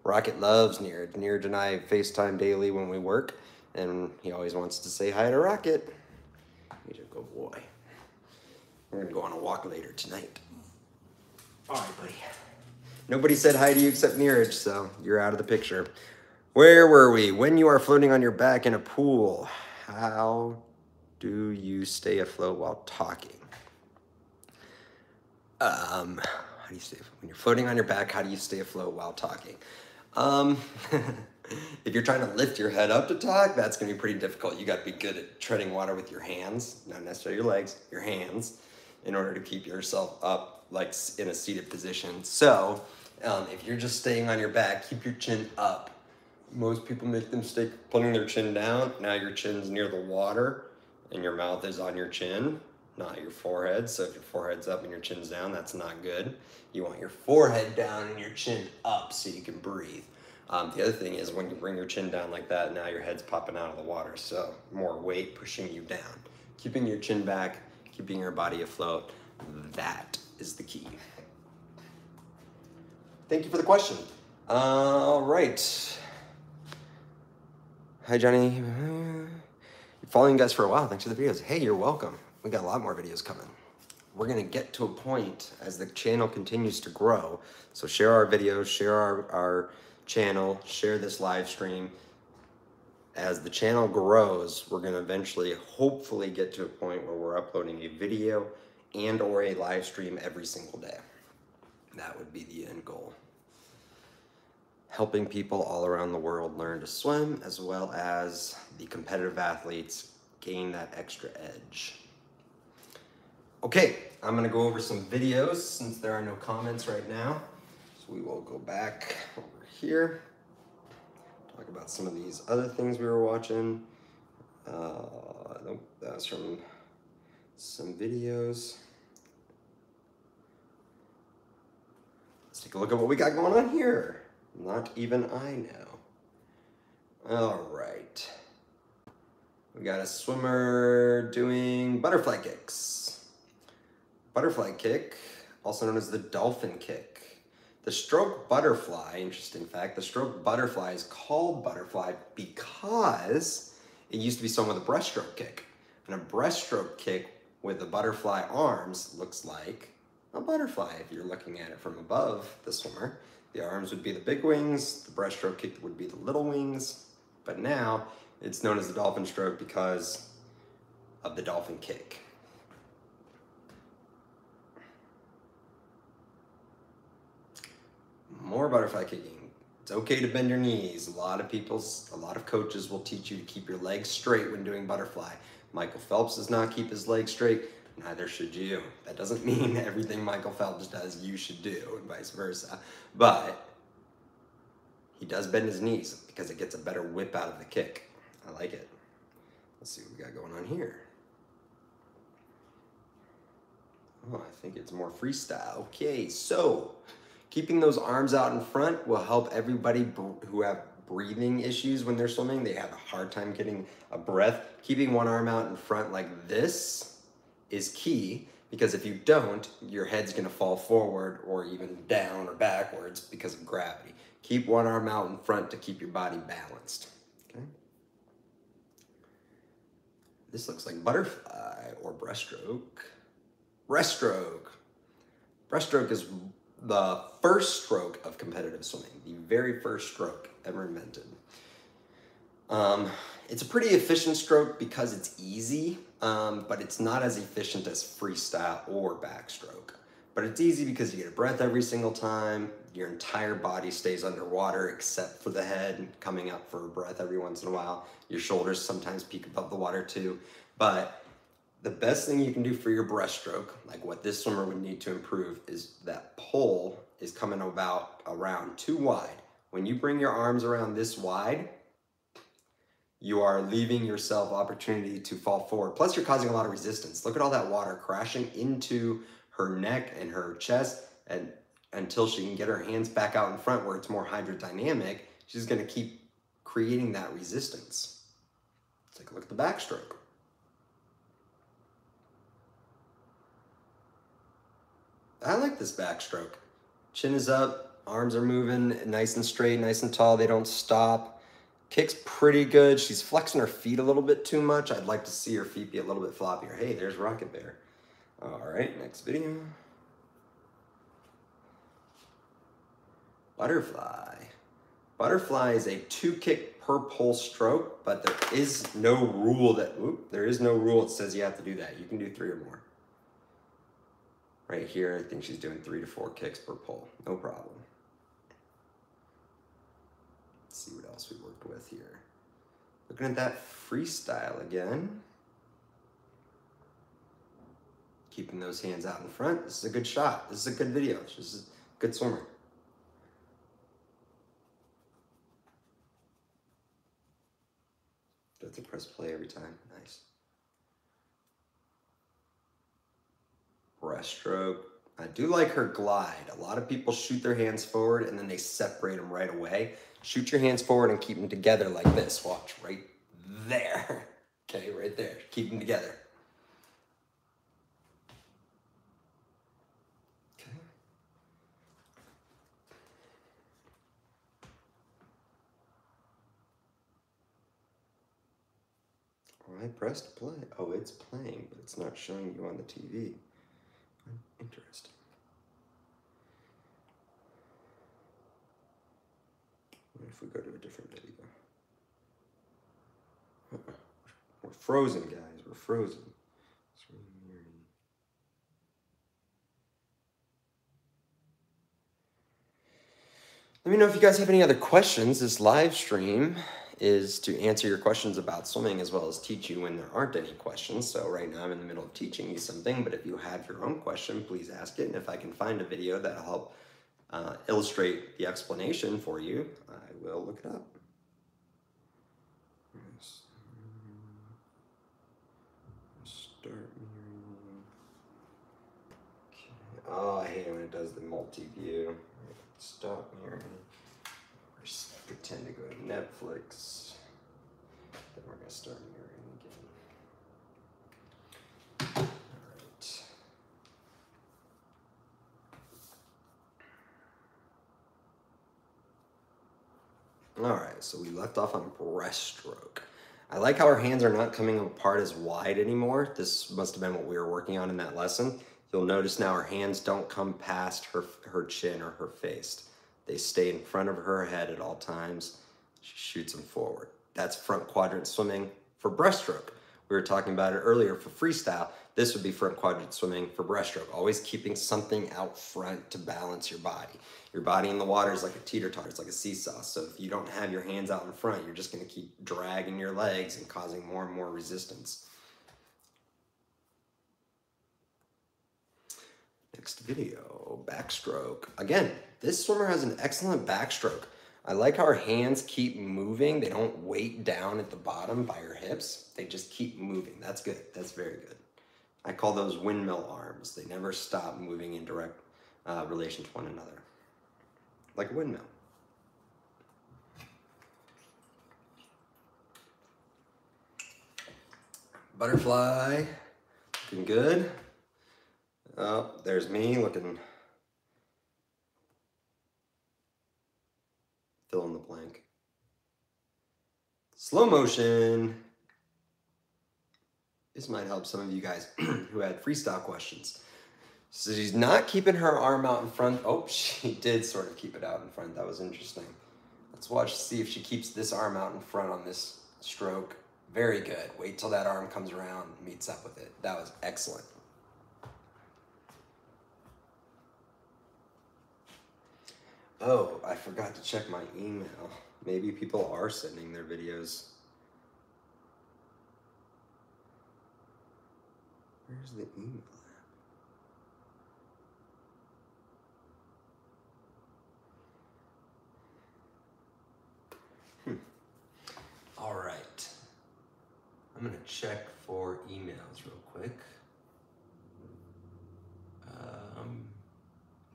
Rocket loves Neeraj. Neeraj and I FaceTime daily when we work, and he always wants to say hi to Rocket. He's a good boy. We're gonna go on a walk later tonight. All right, buddy. Nobody said hi to you except Neeraj, so you're out of the picture. Where were we? When you are floating on your back in a pool, how do you stay afloat while talking? How do you stay afloat? When you're floating on your back, how do you stay afloat while talking? If you're trying to lift your head up to talk, that's gonna be pretty difficult. You gotta be good at treading water with your hands, not necessarily your legs, your hands, in order to keep yourself up, like in a seated position. So, if you're just staying on your back, keep your chin up. Most people make the mistake of putting their chin down. Now your chin's near the water and your mouth is on your chin, not your forehead. So if your forehead's up and your chin's down, that's not good. You want your forehead down and your chin up so you can breathe. The other thing is when you bring your chin down like that, now your head's popping out of the water. So more weight pushing you down. Keeping your chin back, keeping your body afloat, that is the key. Thank you for the question. All right. Hi, Johnny. Been following you guys for a while. Thanks for the videos. Hey, you're welcome. We got a lot more videos coming. We're gonna get to a point as the channel continues to grow. So share our videos, share our channel, share this live stream. As the channel grows, we're gonna eventually, hopefully get to a point where we're uploading a video and or a live stream every single day. That would be the end goal. Helping people all around the world learn to swim, as well as the competitive athletes gain that extra edge. Okay, I'm gonna go over some videos since there are no comments right now. So we will go back over here, talk about some of these other things we were watching. Nope, that's from some videos. Let's take a look at what we got going on here. Not even I know. All right. We got a swimmer doing butterfly kicks. Butterfly kick, also known as the dolphin kick. The stroke butterfly, interesting fact, the stroke butterfly is called butterfly because it used to be swum with a breaststroke kick. And a breaststroke kick with the butterfly arms looks like a butterfly if you're looking at it from above the swimmer. The arms would be the big wings, the breaststroke kick would be the little wings, but now it's known as the dolphin stroke because of the dolphin kick. More butterfly kicking. It's okay to bend your knees. A lot of coaches will teach you to keep your legs straight when doing butterfly. Michael Phelps does not keep his legs straight, neither should you. That doesn't mean everything Michael Phelps does you should do, and vice versa. But he does bend his knees because it gets a better whip out of the kick. I like it. Let's see what we got going on here. Oh, I think it's more freestyle. Okay, so keeping those arms out in front will help everybody who have breathing issues when they're swimming. They have a hard time getting a breath. Keeping one arm out in front like this is key Because if you don't, your head's gonna fall forward or even down or backwards because of gravity. Keep one arm out in front to keep your body balanced, okay? This looks like butterfly or breaststroke. Breaststroke. Breaststroke is the first stroke of competitive swimming, the very first stroke ever invented. It's a pretty efficient stroke because it's easy, but it's not as efficient as freestyle or backstroke. But it's easy because you get a breath every single time, your entire body stays underwater except for the head coming up for a breath every once in a while. Your shoulders sometimes peak above the water too. But the best thing you can do for your breaststroke, like what this swimmer would need to improve, is that pull is coming about around too wide. When you bring your arms around this wide, you are leaving yourself opportunity to fall forward. Plus you're causing a lot of resistance. Look at all that water crashing into her neck and her chest, and until she can get her hands back out in front where it's more hydrodynamic, she's gonna keep creating that resistance. Let's take a look at the backstroke. I like this backstroke. Chin is up, arms are moving nice and straight, nice and tall, they don't stop. Kick's pretty good. She's flexing her feet a little bit too much. I'd like to see her feet be a little bit floppier. Hey, there's Rocket Bear. All right, next video. Butterfly. Butterfly is a 2 kick per pull stroke, but there is no rule that says you have to do that. You can do 3 or more. Right here, I think she's doing 3 to 4 kicks per pull. No problem. Let's see what else we worked with here. Looking at that freestyle again. Keeping those hands out in front. This is a good shot. This is a good video. She's a good swimmer. Do I have to press play every time? Nice. Breaststroke. I do like her glide. A lot of people shoot their hands forward and then they separate them right away. Shoot your hands forward and keep them together like this. Watch, right there. Okay, right there. Keep them together. Okay. I pressed play. Oh, it's playing, but it's not showing you on the TV. Interesting. What if we go to a different video? We're frozen, guys. We're frozen. Let me know if you guys have any other questions. This live stream is to answer your questions about swimming as well as teach you when there aren't any questions. So right now I'm in the middle of teaching you something, but if you have your own question, please ask it. And if I can find a video that'll help illustrate the explanation for you, I will look it up. Start mirroring. Okay. Oh, I hate it when it does the multi-view. Stop mirroring. Pretend to go to Netflix. Then we're gonna start mirroring again. All right, so we left off on breaststroke. I like how her hands are not coming apart as wide anymore. This must have been what we were working on in that lesson. You'll notice now her hands don't come past her chin or her face. They stay in front of her head at all times. She shoots them forward. That's front quadrant swimming for breaststroke. We were talking about it earlier for freestyle. This would be front quadrant swimming for breaststroke. Always keeping something out front to balance your body. Your body in the water is like a teeter-totter. It's like a seesaw. So if you don't have your hands out in front, you're just going to keep dragging your legs and causing more and more resistance. Next video, backstroke. Again, this swimmer has an excellent backstroke. I like how her hands keep moving. They don't weight down at the bottom by her hips. They just keep moving. That's good. That's very good. I call those windmill arms. They never stop moving in direct relation to one another. Like a windmill. Butterfly. Looking good. Oh, there's me looking. Fill in the blank. Slow motion. This might help some of you guys who had freestyle questions. So she's not keeping her arm out in front. Oh, she did sort of keep it out in front. That was interesting. Let's watch, see if she keeps this arm out in front on this stroke. Very good. Wait till that arm comes around, meets up with it. That was excellent. Oh, I forgot to check my email. Maybe people are sending their videos. Where's the email app? All right. I'm gonna check for emails real quick.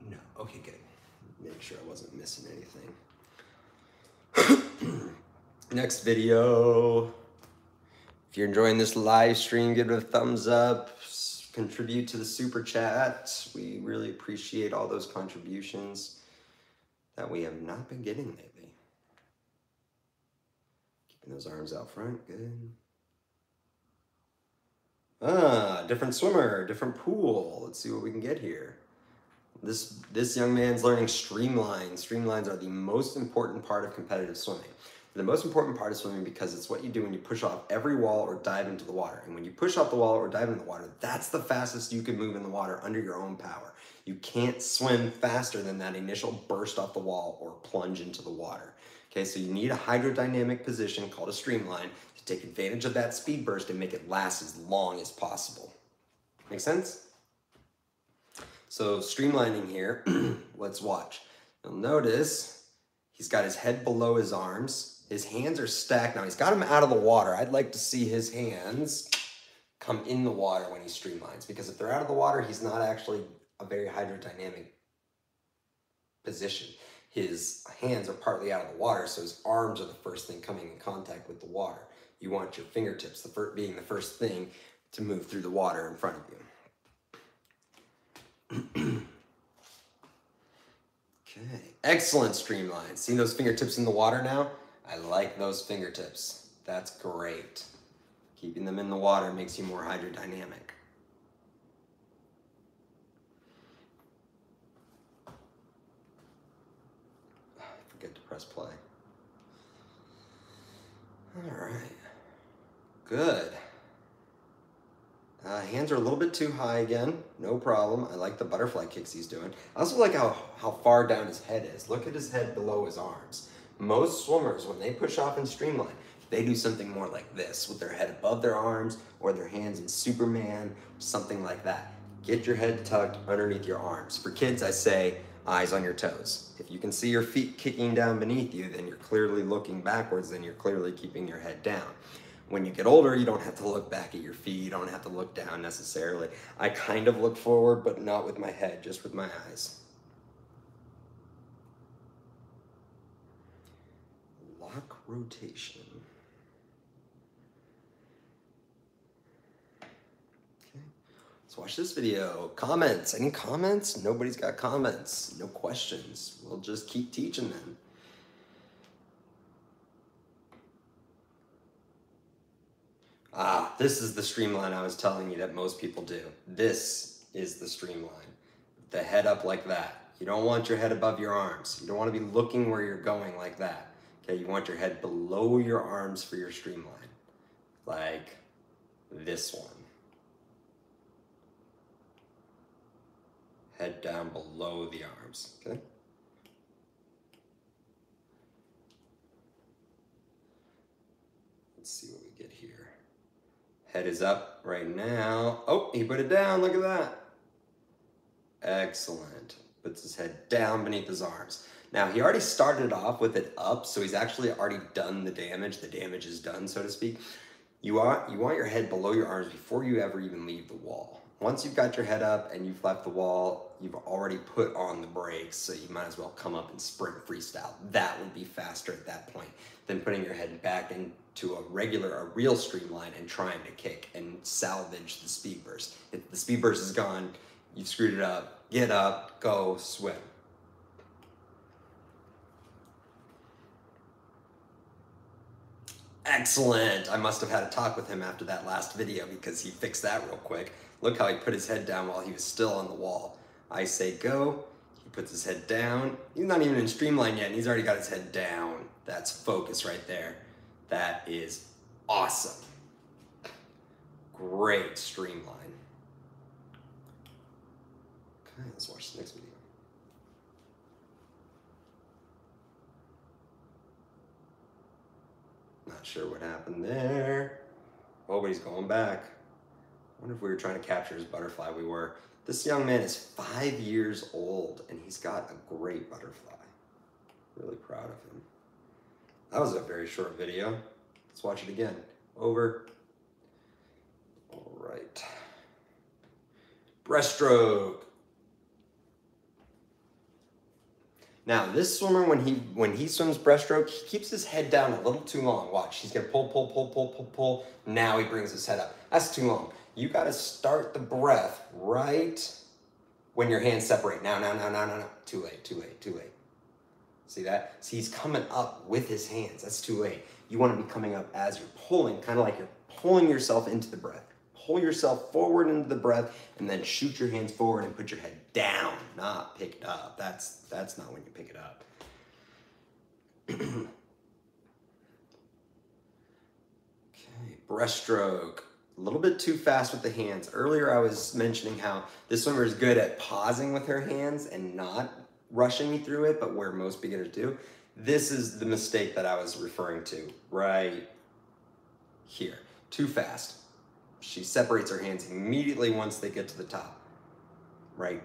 No, okay, good. Make sure I wasn't missing anything. Next video. If you're enjoying this live stream, give it a thumbs up. Contribute to the super chat. We really appreciate all those contributions that we have not been getting lately. Keeping those arms out front, good. Ah, different swimmer, different pool. Let's see what we can get here. This young man's learning streamlines. Streamlines are the most important part of competitive swimming. They're the most important part of swimming because it's what you do when you push off every wall or dive into the water. And when you push off the wall or dive into the water, that's the fastest you can move in the water under your own power. You can't swim faster than that initial burst off the wall or plunge into the water. Okay, so you need a hydrodynamic position called a streamline to take advantage of that speed burst and make it last as long as possible. Make sense? So streamlining here, let's watch. You'll notice he's got his head below his arms. His hands are stacked. Now he's got him out of the water. I'd like to see his hands come in the water when he streamlines, because if they're out of the water, he's not actually a very hydrodynamic position. His hands are partly out of the water, so his arms are the first thing coming in contact with the water. You want your fingertips being the first thing to move through the water in front of you. Okay, excellent streamline. See those fingertips in the water now? I like those fingertips. That's great. Keeping them in the water makes you more hydrodynamic. I forget to press play. All right, good. Hands are a little bit too high again, no problem. I like the butterfly kicks he's doing. I also like how far down his head is. Look at his head below his arms. Most swimmers, when they push off and streamline, they do something more like this, with their head above their arms or their hands in Superman, something like that. Get your head tucked underneath your arms. For kids, I say eyes on your toes. If you can see your feet kicking down beneath you, then you're clearly looking backwards, then you're clearly keeping your head down. When you get older, you don't have to look back at your feet, you don't have to look down necessarily. I kind of look forward, but not with my head, just with my eyes. Lock rotation. Okay, let's watch this video. Comments, any comments? Nobody's got comments, no questions. We'll just keep teaching them. Ah, this is the streamline I was telling you that most people do. This is the streamline. The head up like that. You don't want your head above your arms. You don't want to be looking where you're going like that. Okay, you want your head below your arms for your streamline. Like this one. Head down below the arms, okay? Let's see what we get here. Head is up right now. Oh, he put it down, look at that. Excellent. Puts his head down beneath his arms. Now, he already started off with it up, so he's actually already done the damage. The damage is done, so to speak. You want your head below your arms before you ever even leave the wall. Once you've got your head up and you've left the wall, you've already put on the brakes, so you might as well come up and sprint freestyle. That would be faster at that point than putting your head back into a real streamline and trying to kick and salvage the speed burst. If the speed burst is gone, You've screwed it up. Get up, go, swim. Excellent. I must have had a talk with him after that last video because he fixed that real quick. Look how he put his head down while he was still on the wall. I say go, he puts his head down. He's not even in Streamline yet and he's already got his head down. That's focus right there. That is awesome. Great Streamline. Okay, let's watch the next video. Not sure what happened there. Oh, but he's going back. I wonder if we were trying to capture his butterfly. We were. This young man is 5 years old and he's got a great butterfly. Really proud of him. That was a very short video. Let's watch it again. Over. All right. Breaststroke. Now, this swimmer, when he swims breaststroke, he keeps his head down a little too long. Watch, he's gonna pull, pull, pull, pull, pull, pull. Now he brings his head up. That's too long. You gotta start the breath right when your hands separate. Now. Too late, too late, too late. See that? See, he's coming up with his hands. That's too late. You wanna be coming up as you're pulling, kind of like you're pulling yourself into the breath. Pull yourself forward into the breath and then shoot your hands forward and put your head down, not pick it up. That's not when you pick it up. Okay, breaststroke. A little bit too fast with the hands. Earlier I was mentioning how this swimmer is good at pausing with her hands and not rushing through it, but where most beginners do. This is the mistake that I was referring to right here. Too fast. She separates her hands immediately once they get to the top. Right?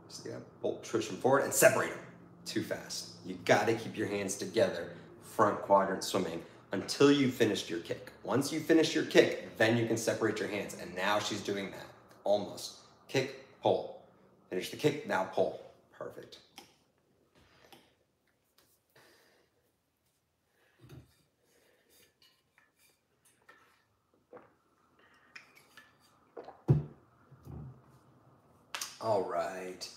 So you gotta push them forward and separate them. Too fast. You gotta keep your hands together, front quadrant swimming, until you finished your kick. Once you finish your kick, then you can separate your hands. And now she's doing that. Almost. Kick, pull. Finish the kick, now pull. Perfect. All right,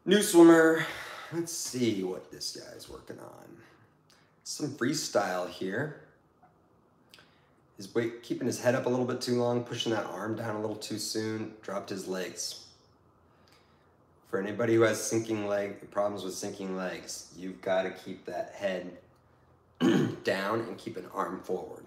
new swimmer. Let's see what this guy's working on. Some freestyle here. His weight, keeping his head up a little bit too long, pushing that arm down a little too soon, dropped his legs. For anybody who has problems with sinking legs, you've got to keep that head down and keep an arm forward.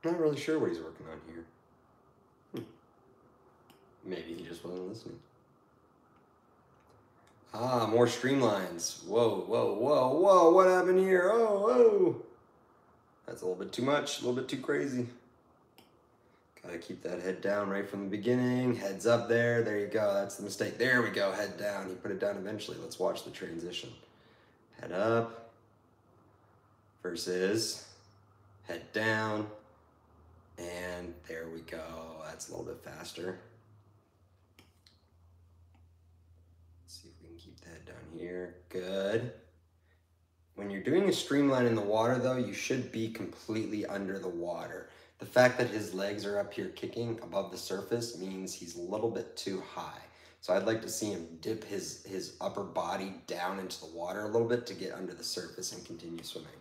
Not really sure what he's working on here. Maybe he just wasn't listening. Ah, more streamlines. Whoa, whoa, whoa, whoa, what happened here? Oh, oh. That's a little bit too much, a little bit too crazy. Gotta keep that head down right from the beginning. Head's up there, there you go, that's the mistake. There we go, head down. He put it down eventually. Let's watch the transition. Head up versus head down. And there we go. That's a little bit faster. Let's see if we can keep the head down here. Good. When you're doing a streamline in the water though, you should be completely under the water. The fact that his legs are up here kicking above the surface means he's a little bit too high. So I'd like to see him dip his upper body down into the water a little bit to get under the surface and continue swimming.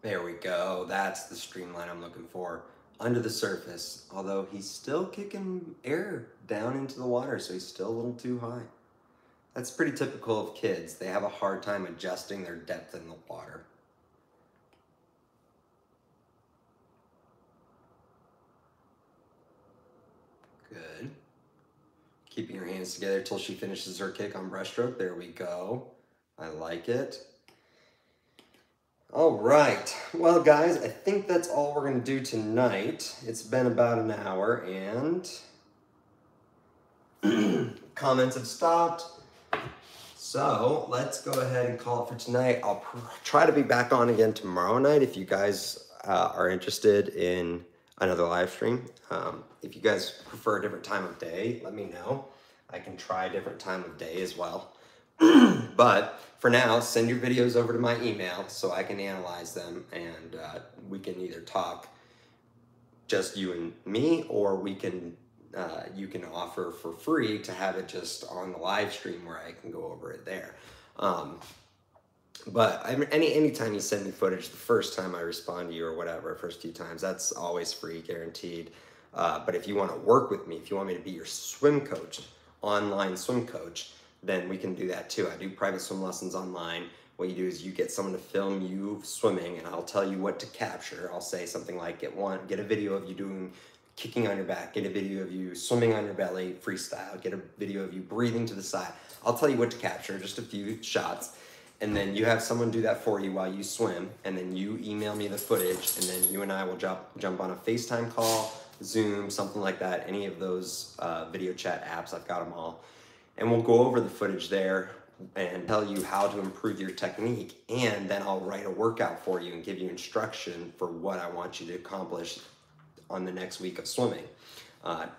There we go. That's the streamline I'm looking for. Under the surface, although he's still kicking air down into the water, so he's still a little too high. That's pretty typical of kids. They have a hard time adjusting their depth in the water. Good. Keeping your hands together till she finishes her kick on breaststroke. There we go. I like it. All right, well guys, I think that's all we're gonna do tonight. It's been about an hour and comments have stopped. So let's go ahead and call it for tonight. I'll try to be back on again tomorrow night if you guys are interested in another live stream. If you guys prefer a different time of day, let me know. I can try a different time of day as well. But for now, send your videos over to my email so I can analyze them, and we can either talk just you and me, or we can you can offer for free to have it just on the live stream where I can go over it there. But anytime you send me footage, the first time I respond to you or whatever, first few times, that's always free, guaranteed. But if you want to work with me, if you want me to be your swim coach, online swim coach, then we can do that too. I do private swim lessons online. What you do is you get someone to film you swimming, and I'll tell you what to capture. I'll say something like, get a video of you kicking on your back, get a video of you swimming on your belly, freestyle, get a video of you breathing to the side. I'll tell you what to capture, just a few shots, and then you have someone do that for you while you swim, and then you email me the footage, and then you and I will jump on a FaceTime call, Zoom, something like that, any of those video chat apps, I've got them all. And we'll go over the footage there and tell you how to improve your technique, and then I'll write a workout for you and give you instruction for what I want you to accomplish on the next week of swimming.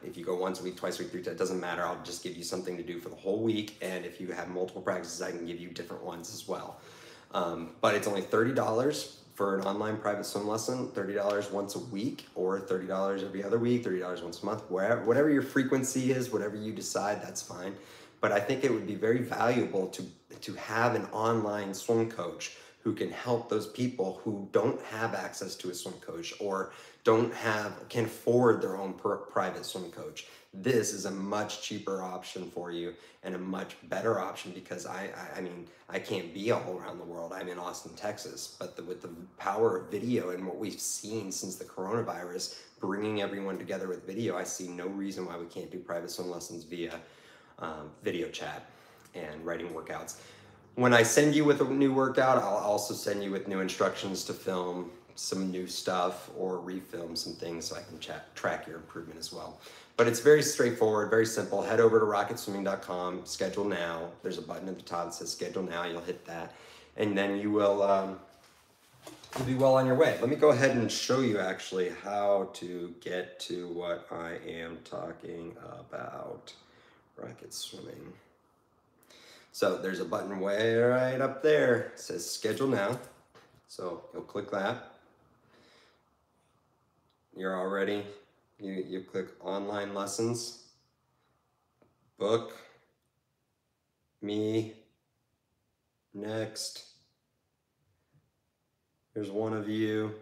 If you go once a week, twice a week, 3 times, it doesn't matter. I'll just give you something to do for the whole week, and if you have multiple practices, I can give you different ones as well. But it's only $30 for an online private swim lesson, $30 once a week, or $30 every other week, $30 once a month, whatever your frequency is, whatever you decide, that's fine. But I think it would be very valuable to have an online swim coach who can help those people who don't have access to a swim coach or can afford their own private swim coach. This is a much cheaper option for you and a much better option, because I mean, I can't be all around the world. I'm in Austin, Texas, but with the power of video and what we've seen since the coronavirus, bringing everyone together with video, I see no reason why we can't do private swim lessons via video chat and writing workouts. When I send you with a new workout, I'll also send you with new instructions to film some new stuff or refilm some things so I can track your improvement as well. But it's very straightforward, very simple. Head over to rocketswimming.com, schedule now. There's a button at the top that says schedule now. You'll hit that, and then you will you'll be well on your way. Let me go ahead and show you actually how to get to what I am talking about. Rocket swimming. So there's a button way right up there. It says schedule now. So you'll click that. You're already, you click online lessons, book, me, next. There's one of you.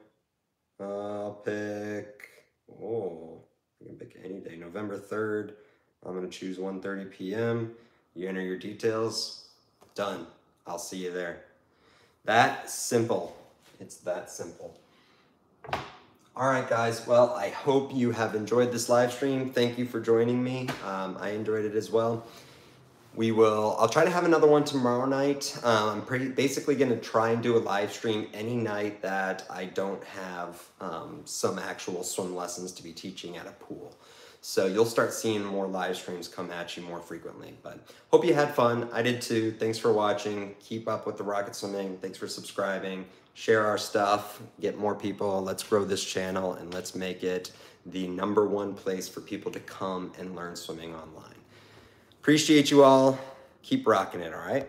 I'll pick, I can pick any day, November 3rd. I'm gonna choose 1:30 p.m. You enter your details, done. I'll see you there. That simple. It's that simple. All right, guys. Well, I hope you have enjoyed this live stream. Thank you for joining me. I enjoyed it as well. I'll try to have another one tomorrow night. I'm basically gonna try and do a live stream any night that I don't have some actual swim lessons to be teaching at a pool. So you'll start seeing more live streams come at you more frequently. But hope you had fun. I did too. Thanks for watching. Keep up with the rocket swimming. Thanks for subscribing. Share our stuff. Get more people. Let's grow this channel, and let's make it the #1 place for people to come and learn swimming online. Appreciate you all. Keep rocking it, all right?